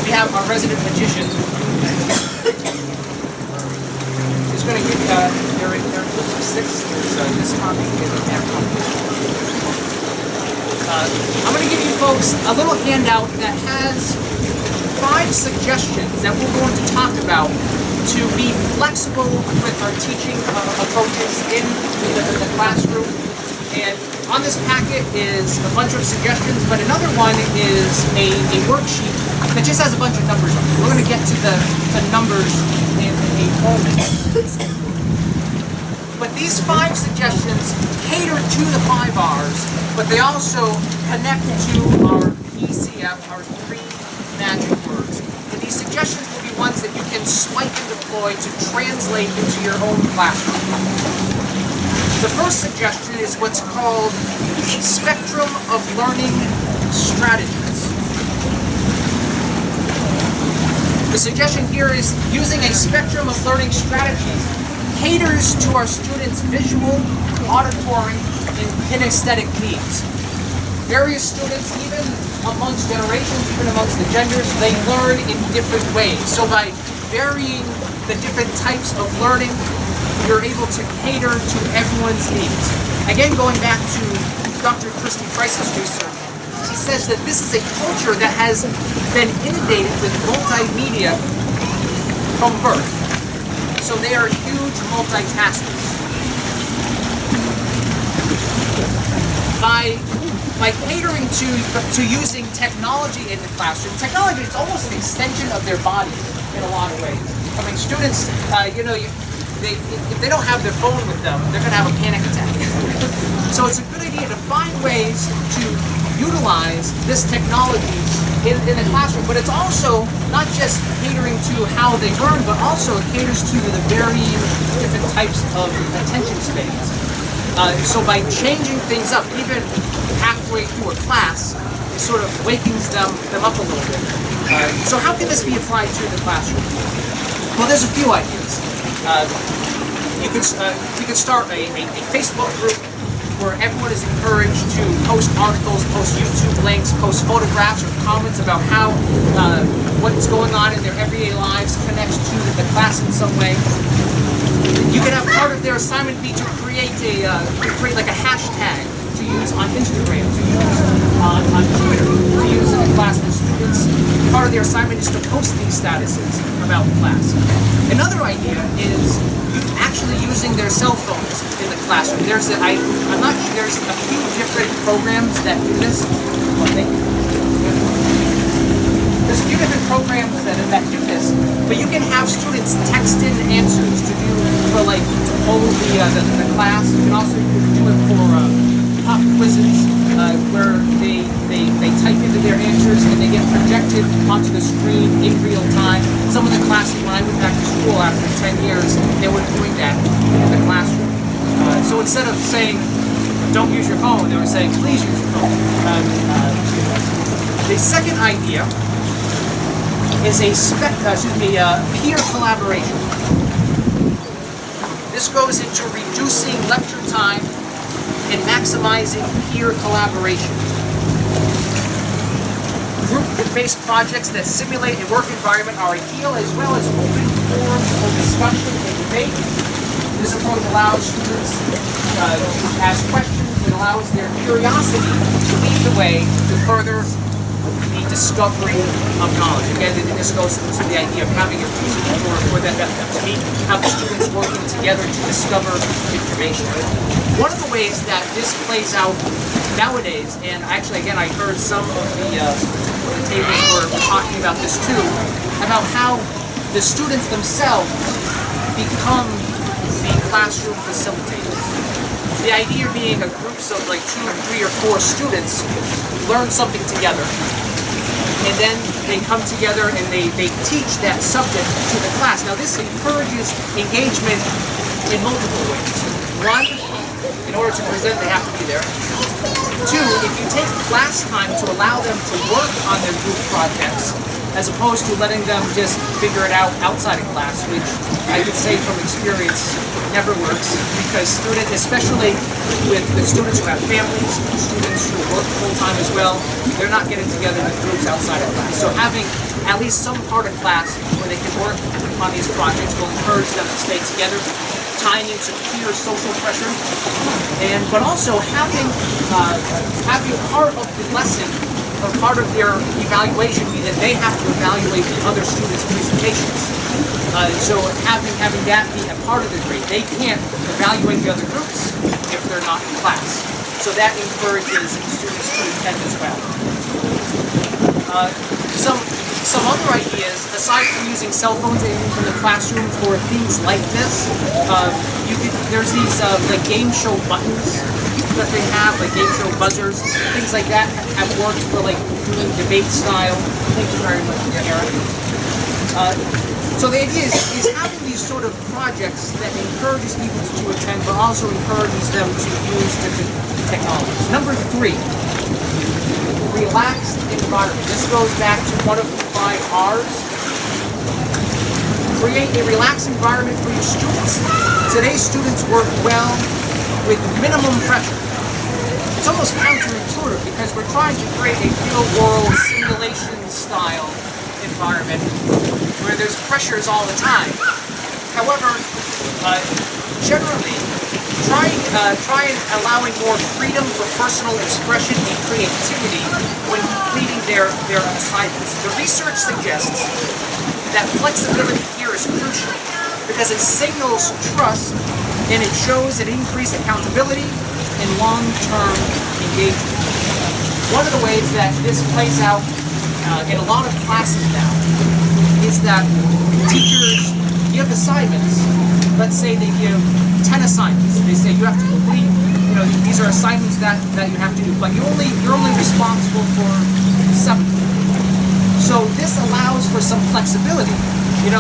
We have our resident magician. He's going to give you, there are groups of 6, so this copy is a half copy. I'm going to give you folks a little handout that has 5 suggestions that we're going to talk about to be flexible with our teaching approaches in the classroom. And on this packet is a bunch of suggestions, but another one is a worksheet that just has a bunch of numbers on it. We're going to get to the numbers in a moment. But these 5 suggestions cater to the 5 R's, but they also connect to our ECF, our 3 magic words. And these suggestions will be ones that you can swipe and deploy to translate into your own classroom. The first suggestion is what's called spectrum of learning strategies. The suggestion here is using a spectrum of learning strategies caters to our students' visual, auditory, and kinesthetic needs. Various students, even amongst generations, even amongst the genders, they learn in different ways. So by varying the different types of learning, you're able to cater to everyone's needs. Again, going back to Dr. Christy Price's research, she says that this is a culture that has been inundated with multimedia from birth. So they are huge multitaskers. By catering to using technology in the classroom, technology is almost an extension of their body in a lot of ways. I mean, students, if they don't have their phone with them, they're going to have a panic attack. So it's a good idea to find ways to utilize this technology in the classroom, but it's also not just catering to how they learn, but also it caters to the varying different types of attention spans. So by changing things up, even halfway through a class, it sort of wakens them up a little bit. So how can this be applied to the classroom? Well, there's a few ideas. You could start a Facebook group where everyone is encouraged to post articles, post YouTube links, post photographs or comments about how what's going on in their everyday lives connects to the class in some way. You can have part of their assignment be to create like a hashtag to use on Instagram, to use on Twitter, to use in the class with students. Part of their assignment is to post these statuses about the class. Another idea is actually using their cell phones in the classroom. There's a few different programs that do this. There's a few different different programs that do this, but you can have students text in answers to do for like to hold the class. You can also do it for pop quizzes where they type into their answers and they get projected onto the screen in real time. Some of the classes when I went back to school after 10 years, they were doing that in the classroom. So instead of saying don't use your phone, they were saying please use your phone. The second idea is peer collaboration. This goes into reducing lecture time and maximizing peer collaboration. Group-based projects that simulate a work environment are ideal, as well as open forums for discussion and debate. This approach allows students to ask questions and allows their curiosity to lead the way to further the discovery of knowledge. Again, this goes into the idea of having a reason for them to meet, have the students working together to discover information. One of the ways that this plays out nowadays, and actually again I heard some of the tables were talking about this too, about how the students themselves become the classroom facilitators. The idea being a groups of like 2, 3, or 4 students learn something together, and then they come together and they teach that subject to the class. Now this encourages engagement in multiple ways. One, in order to present, they have to be there. 2, if you take class time to allow them to work on their group projects, as opposed to letting them just figure it out outside of class, which I could say from experience never works, because students, especially with students who have families, students who work full-time as well, they're not getting together in groups outside of class. So having at least some part of class where they can work on these projects will encourage them to stay together, tying into peer social pressure, but also having part of the lesson or part of their evaluation be that they have to evaluate the other students' presentations. So having that be a part of the grade. They can't evaluate the other groups if they're not in class. So that encourages students to attend as well. Some other ideas, aside from using cell phones in the classroom for things like this, there's these like game show buttons that they have, like game show buzzers, things like that have worked for like doing debate style. Thank you very much, Eric. So the idea is having these sort of projects that encourages people to attend, but also encourages them to use different technologies. Number 3, relaxed environment. This goes back to one of the 5 R's. Create a relaxed environment for your students. Today's students work well with minimum pressure. It's almost counterintuitive because we're trying to create a real-world simulation-style environment where there's pressures all the time. However, generally, try and allowing more freedom for personal expression and creativity when completing their assignments. The research suggests that flexibility here is crucial because it signals trust and it shows an increased accountability and long-term engagement. One of the ways that this plays out in a lot of classes now is that teachers give assignments. Let's say they give 10 assignments. They say you have to complete, these are assignments that you have to do, but you're only responsible for 7. So this allows for some flexibility.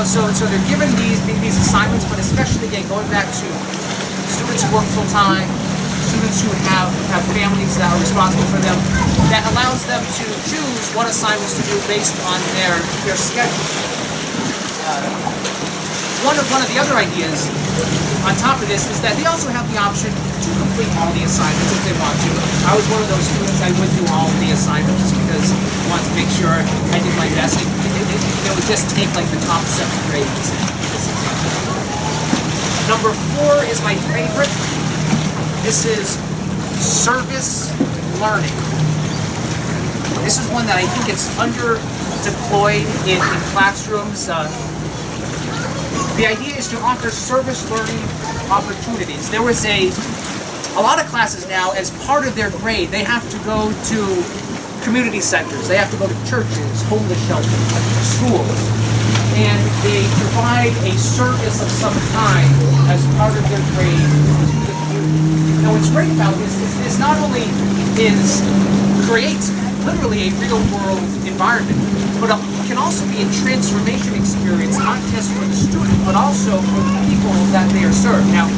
So they're given these assignments, but especially again going back to students who work full time, students who have families that are responsible for them, that allows them to choose what assignments to do based on their schedule. One of the other ideas on top of this is that they also have the option to complete all the assignments if they want to. I was one of those students, I would do all the assignments just because I wanted to make sure I did my best. It would just take like the top 7 grades. Number 4 is my favorite. This is service learning. This is one that I think it's under deployed in classrooms. The idea is to offer service learning opportunities. There was a lot of classes now, as part of their grade, they have to go to community centers. They have to go to churches, homeless shelters, schools, and they provide a service of some kind as part of their grade to the community. Now, what's great about this is this not only creates literally a real world environment, but it can also be a transformation experience, not just for the student, but also for the people that they are served. Now,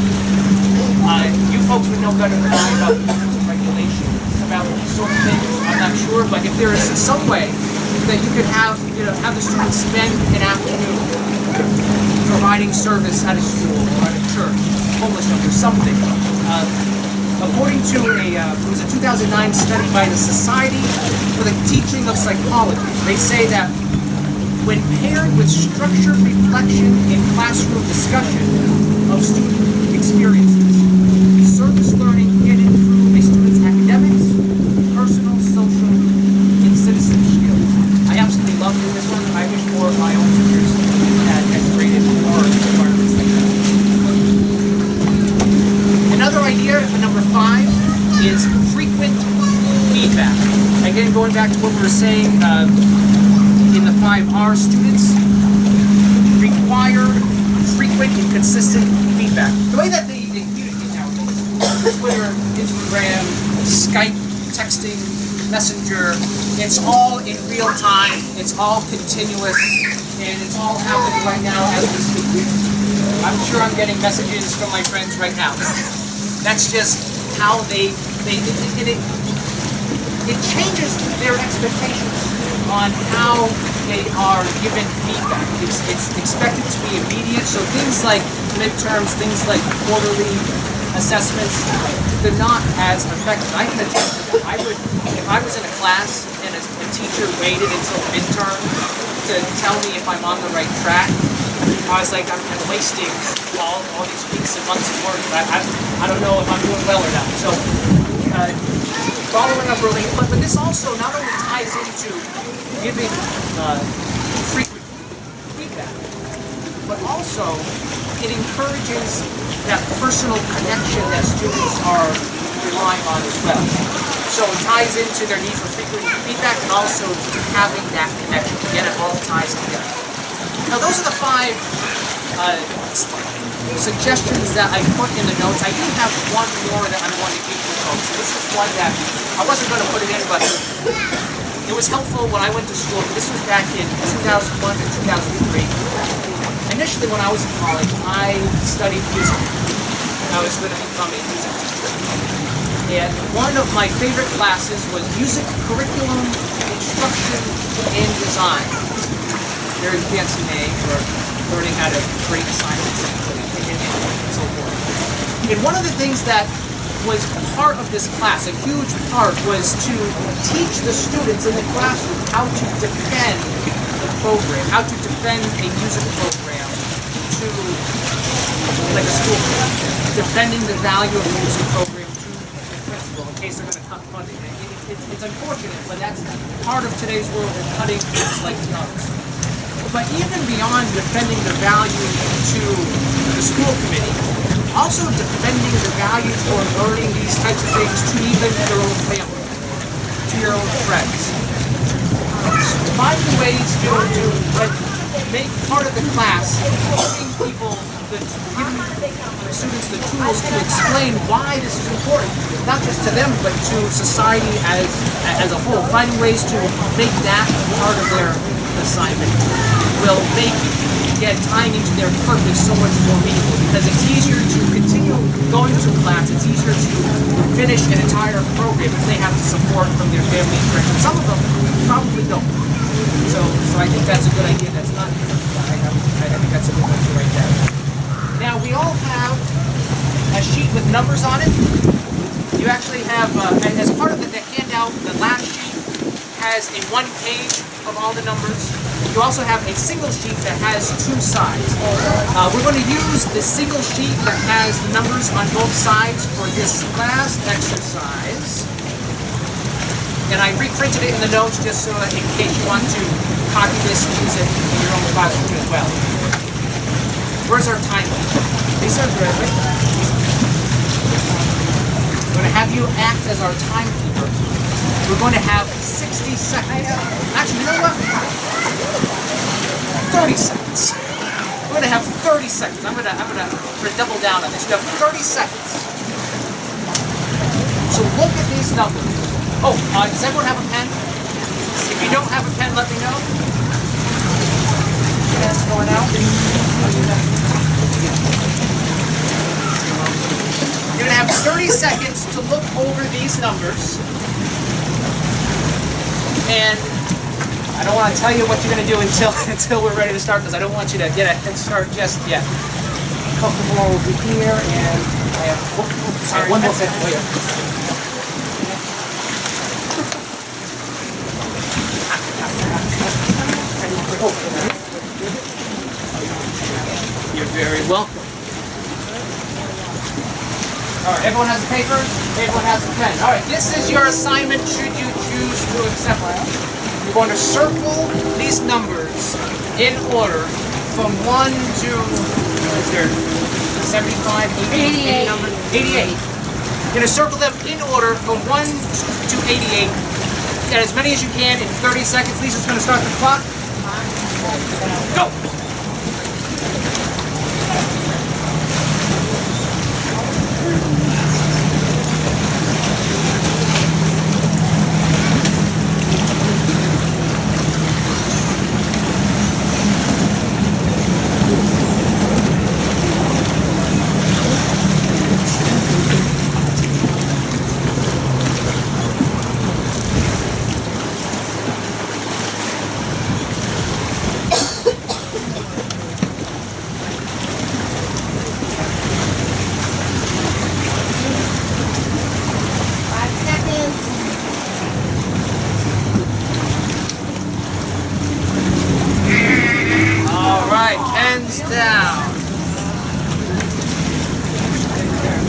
you folks would know better than I about the rules and regulations about these sort of things. I'm not sure, but if there is some way that you could have the students spend an afternoon providing service at a school or at a church, homeless shelter, something. According to it was a 2009 study by the Society for the Teaching of Psychology, they say that when paired with structured reflection in classroom discussion of student experiences, service learning can improve a student's academics, personal, social, and citizen skills. I absolutely love doing this one. I wish more of my own teachers had created more environments like that. Another idea, number 5, is frequent feedback. Again, going back to what we were saying in the 5R, students require frequent and consistent feedback. The way that they communicate nowadays, Twitter, Instagram, Skype, texting, Messenger, it's all in real time, it's all continuous, and it's all happening right now as we speak. I'm sure I'm getting messages from my friends right now. That's just how it changes their expectations on how they are given feedback. It's expected to be immediate, so things like midterms, things like quarterly assessments, they're not as effective. I can attest to that. If I was in a class and a teacher waited until midterm to tell me if I'm on the right track, I was like, I'm wasting all these weeks and months of work. I don't know if I'm doing well or not. So, following up early, but this also not only ties into giving frequent feedback, but also it encourages that personal connection that students are relying on as well. So it ties into their need for frequent feedback and also having that connection. Again, it all ties together. Now those are the 5 suggestions that I put in the notes. I do have one more that I'm going to give you folks. This is one that I wasn't going to put it in, but it was helpful when I went to school. This was back in 2001 and 2003. Initially, when I was in college, I studied music. I was going to become a music teacher. And one of my favorite classes was music curriculum, instruction, and design. Very fancy name for learning how to create assignments and so forth. And one of the things that was part of this class, a huge part, was to teach the students in the classroom how to defend the program, how to defend a music program to, like a school, defending the value of the music program to the principal in case they're going to cut funding. It's unfortunate, but that's part of today's world, and cutting things like drugs. But even beyond defending the value to the school committee, also defending the value for learning these types of things to even your own family, to your own friends. Finding ways to make part of the class, giving the students the tools to explain why this is important, not just to them, but to society as a whole. Finding ways to make that part of their assignment will make, again, tying into their purpose so much more meaningful, because it's easier to continue going to class, it's easier to finish an entire program if they have the support from their family and friends. And some of them probably don't. So I think that's a good idea. That's not, I think that's a good one to write down. Now, we all have a sheet with numbers on it. You actually have, as part of the handout, the last sheet has a 1 page of all the numbers. You also have a single sheet that has 2 sides. We're going to use the single sheet that has the numbers on both sides for this last exercise. And I reprinted it in the notes just so in case you want to copy this and use it in your own classroom as well. Where's our timekeeper? Lisa, Bradley? I'm going to have you act as our timekeeper. we're going to have 60 seconds. Actually, you know what? 30 seconds. We're going to have 30 seconds. I'm gonna double down on this. You have 30 seconds. So look at these numbers. Oh, does everyone have a pen? If you don't have a pen, let me know. Pen's going out. You're gonna have 30 seconds to look over these numbers. And I don't want to tell you what you're gonna do until we're ready to start, because I don't want you to get a head start just yet. Comfortable over here, and I have sorry, one more thing. You're very welcome. All right, everyone has a paper? Everyone has a pen. All right, this is your assignment should you choose to accept it. You're going to circle these numbers in order from 1 to, is there 75, 88? 88. You're going to circle them in order from 1 to 88. Get as many as you can in 30 seconds. Lisa's going to start the clock. Go!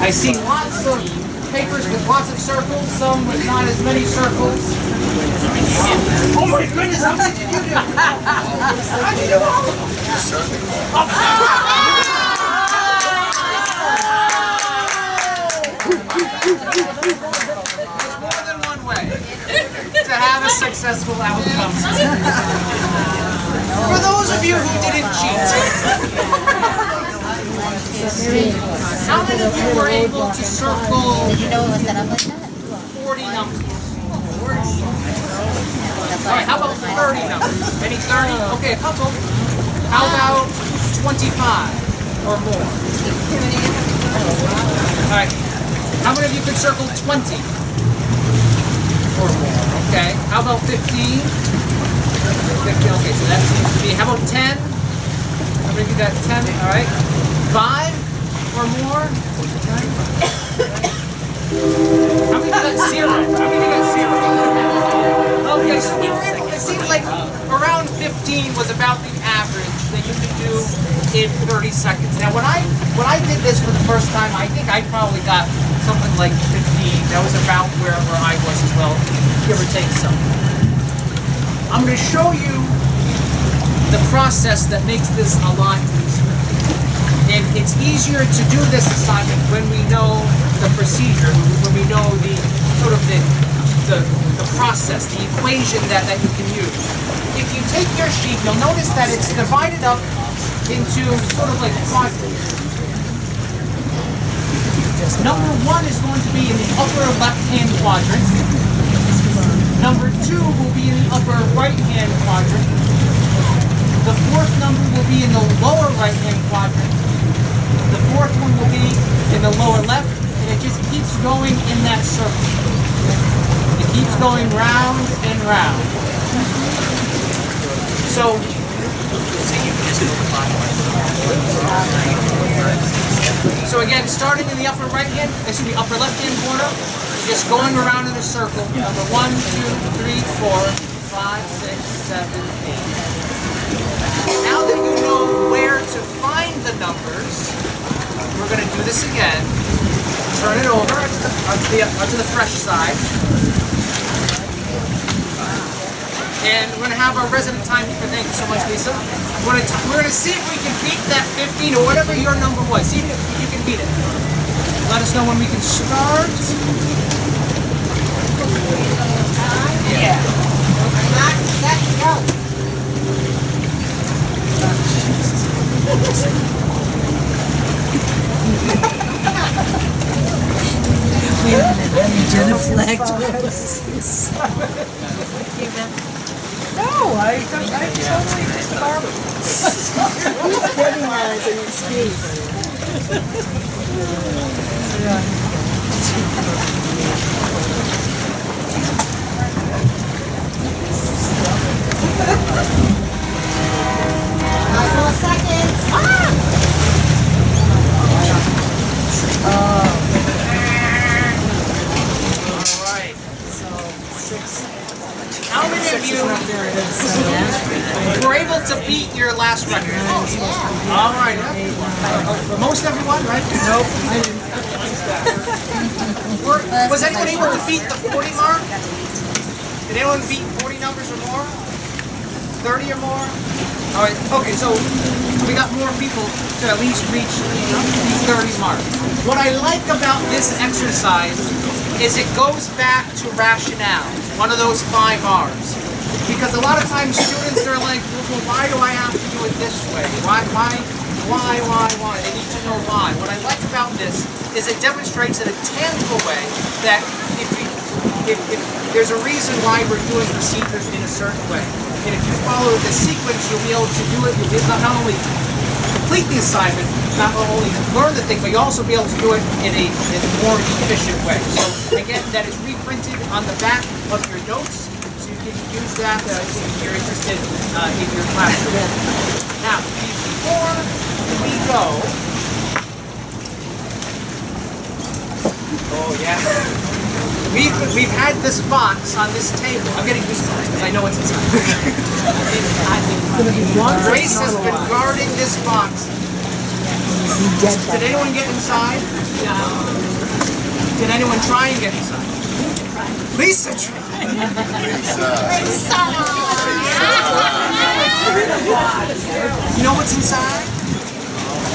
I see lots of papers with lots of circles, some with not as many circles. Oh my goodness, how many did you do? How did you do all of them? There's more than one way to have a successful outcome. For those of you who didn't cheat, how many of you were able to circle 40 numbers? Alright, how about 30 numbers? Any 30? Okay, a couple. How about 25 or more? Alright, how many of you could circle 20 or more? Okay, how about 15? 15, okay, so that seems to be, how about 10? How many of you got 10? Alright. 5 or more? How many got 0? How many got 0? Okay, so we were able, it seems like around 15 was about the average that you could do in 30 seconds. Now when I did this for the first time, I think I probably got something like 15. That was about where I was as well, give or take some. I'm going to show you the process that makes this a lot easier. And it's easier to do this assignment when we know the procedure, when we know the sort of the process, the equation that you can use. If you take your sheet, you'll notice that it's divided up into sort of like quadrants. Number 1 is going to be in the upper left-hand quadrant. Number 2 will be in the upper right-hand quadrant. The 4th number will be in the lower right-hand quadrant. The 4th one will be in the lower left, and it just keeps going in that circle. It keeps going round and round. So again, starting in the upper right-hand, upper left-hand corner, just going around in a circle. Number 1, 2, 3, 4, 5, 6, 7, 8. Now that you know where to find the numbers, we're going to do this again. Turn it over onto the fresh side. And we're going to have our resident timekeeper. Thank you so much, Lisa. We're going to see if we can beat that 15 or whatever your number was. See if you can beat it. Let us know when we can start. Yeah.
No, I totally missed the barber.
Recognize an excuse.
Alright. How many of you were able to beat your last record? Alright. Most everyone, right? Nope. Was anyone able to beat the 40 mark? Did anyone beat 40 numbers or more? 30 or more? Alright, okay, so we got more people to at least reach the 30 mark. What I like about this exercise is it goes back to rationale, one of those 5 R's. Because a lot of times students, they're like, well, why do I have to do it this way? Why? They need to know why. What I like about this is it demonstrates in a tangible way that if there's a reason why we're doing procedures in a certain way. And if you follow the sequence, you'll be able to do it. You'll be able to not only complete the assignment, not only learn the thing, but you'll also be able to do it in a more efficient way. So again, that is reprinted on the back of your notes, so you can use that if you're interested in your classroom. Now, before we go, oh yeah, we've had this box on this table. I'm getting used to this because I know what's inside. Grace has been guarding this box. Did anyone get inside? Did anyone try and get inside? Lisa tried. You know what's inside?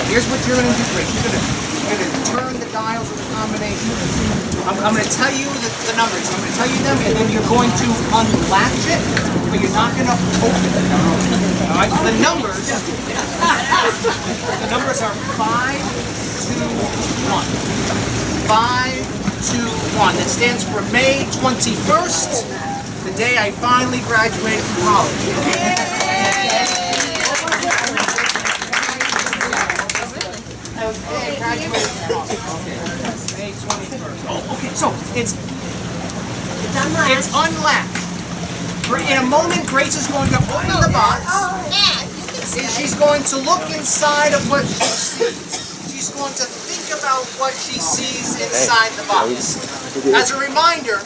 Here's what you're going to do, Grace. You're going to turn the dials with a combination. I'm going to tell you the numbers. I'm going to tell you them, and then you're going to unlatch it, but you're not going to open it. All right? The numbers are 5, 2, 1. 5, 2, 1. That stands for May 21st, the day I finally graduated from college. Okay, graduated from college. May 21st. Oh, okay. So it's unlatched. In a moment, Grace is going to open the box, and she's going to look inside of what she sees. She's going to think about what she sees inside the box. As a reminder,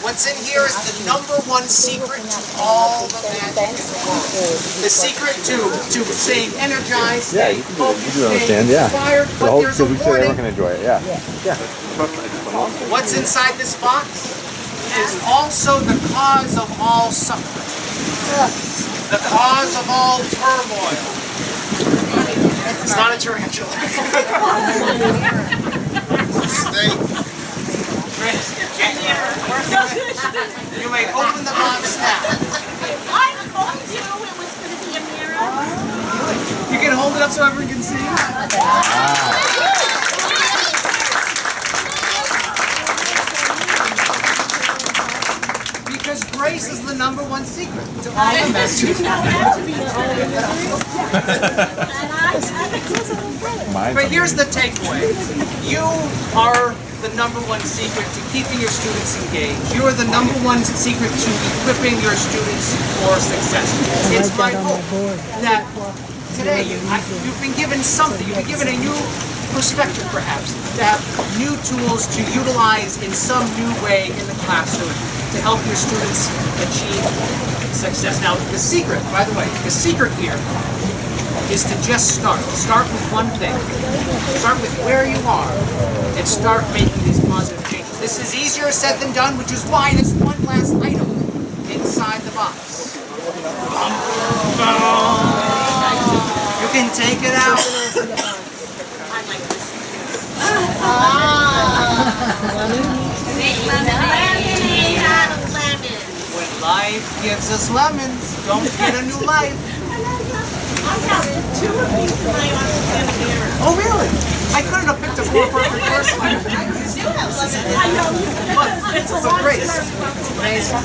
what's in here is the #1 secret to all the magic in the world. The secret to staying energized, staying focused, staying inspired. But there's a warning.
enjoy it, yeah.
What's inside this box is also the cause of all suffering. The cause of all turmoil. It's not a tarantula.
Steak.
You may open the box now.
I told you it was going to be a mirror.
You can hold it up so everyone can see. Because Grace is the #1 secret to all the mysteries. But here's the takeaway. You are the #1 secret to keeping your students engaged. You are the #1 secret to equipping your students for success. It's my hope that today you've been given something. You've been given a new perspective, perhaps, to have new tools to utilize in some new way in the classroom to help your students achieve success. Now, the secret, by the way, the secret here is to just start. Start with one thing. Start with where you are and start making these positive changes. This is easier said than done, which is why there's one last item inside the box. You can take it out.
Lemonade.
gives us lemons. Don't get a new life.
I have 2 of these in my office and a mirror.
Oh, really? I couldn't have picked a more perfect person.
I know. It's a
But
lot
Grace,
better.
amazing.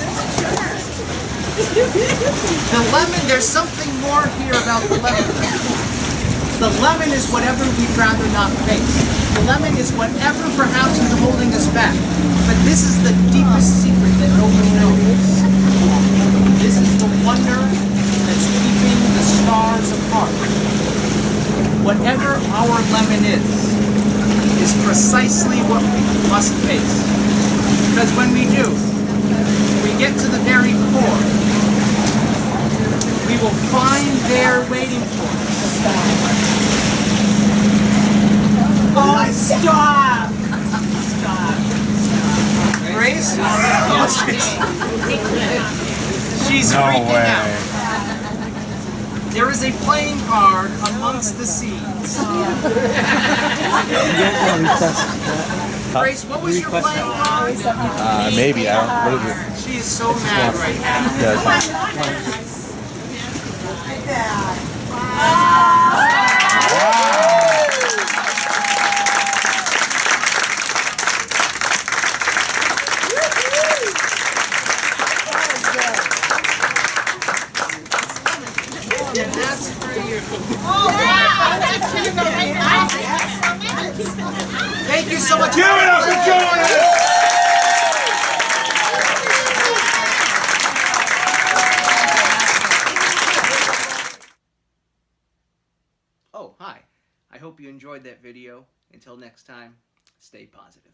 The lemon, there's something more here about the lemon. The lemon is whatever we'd rather not face. The lemon is whatever perhaps is holding us back. But this is the deepest secret that nobody knows. This is the wonder that's keeping the stars apart. Whatever our lemon is precisely what we must face. Because when we do, we get to the very core, we will find there waiting for us.
Oh, stop!
Grace? She's freaking out. There is a playing card amongst the seeds. Grace, what was your playing card?
Maybe. I don't. What is it?
She is so mad right now. And that's for you. Thank you so much.
Give it up for Jonas!
Oh, hi. I hope you enjoyed that video. Until next time, stay positive.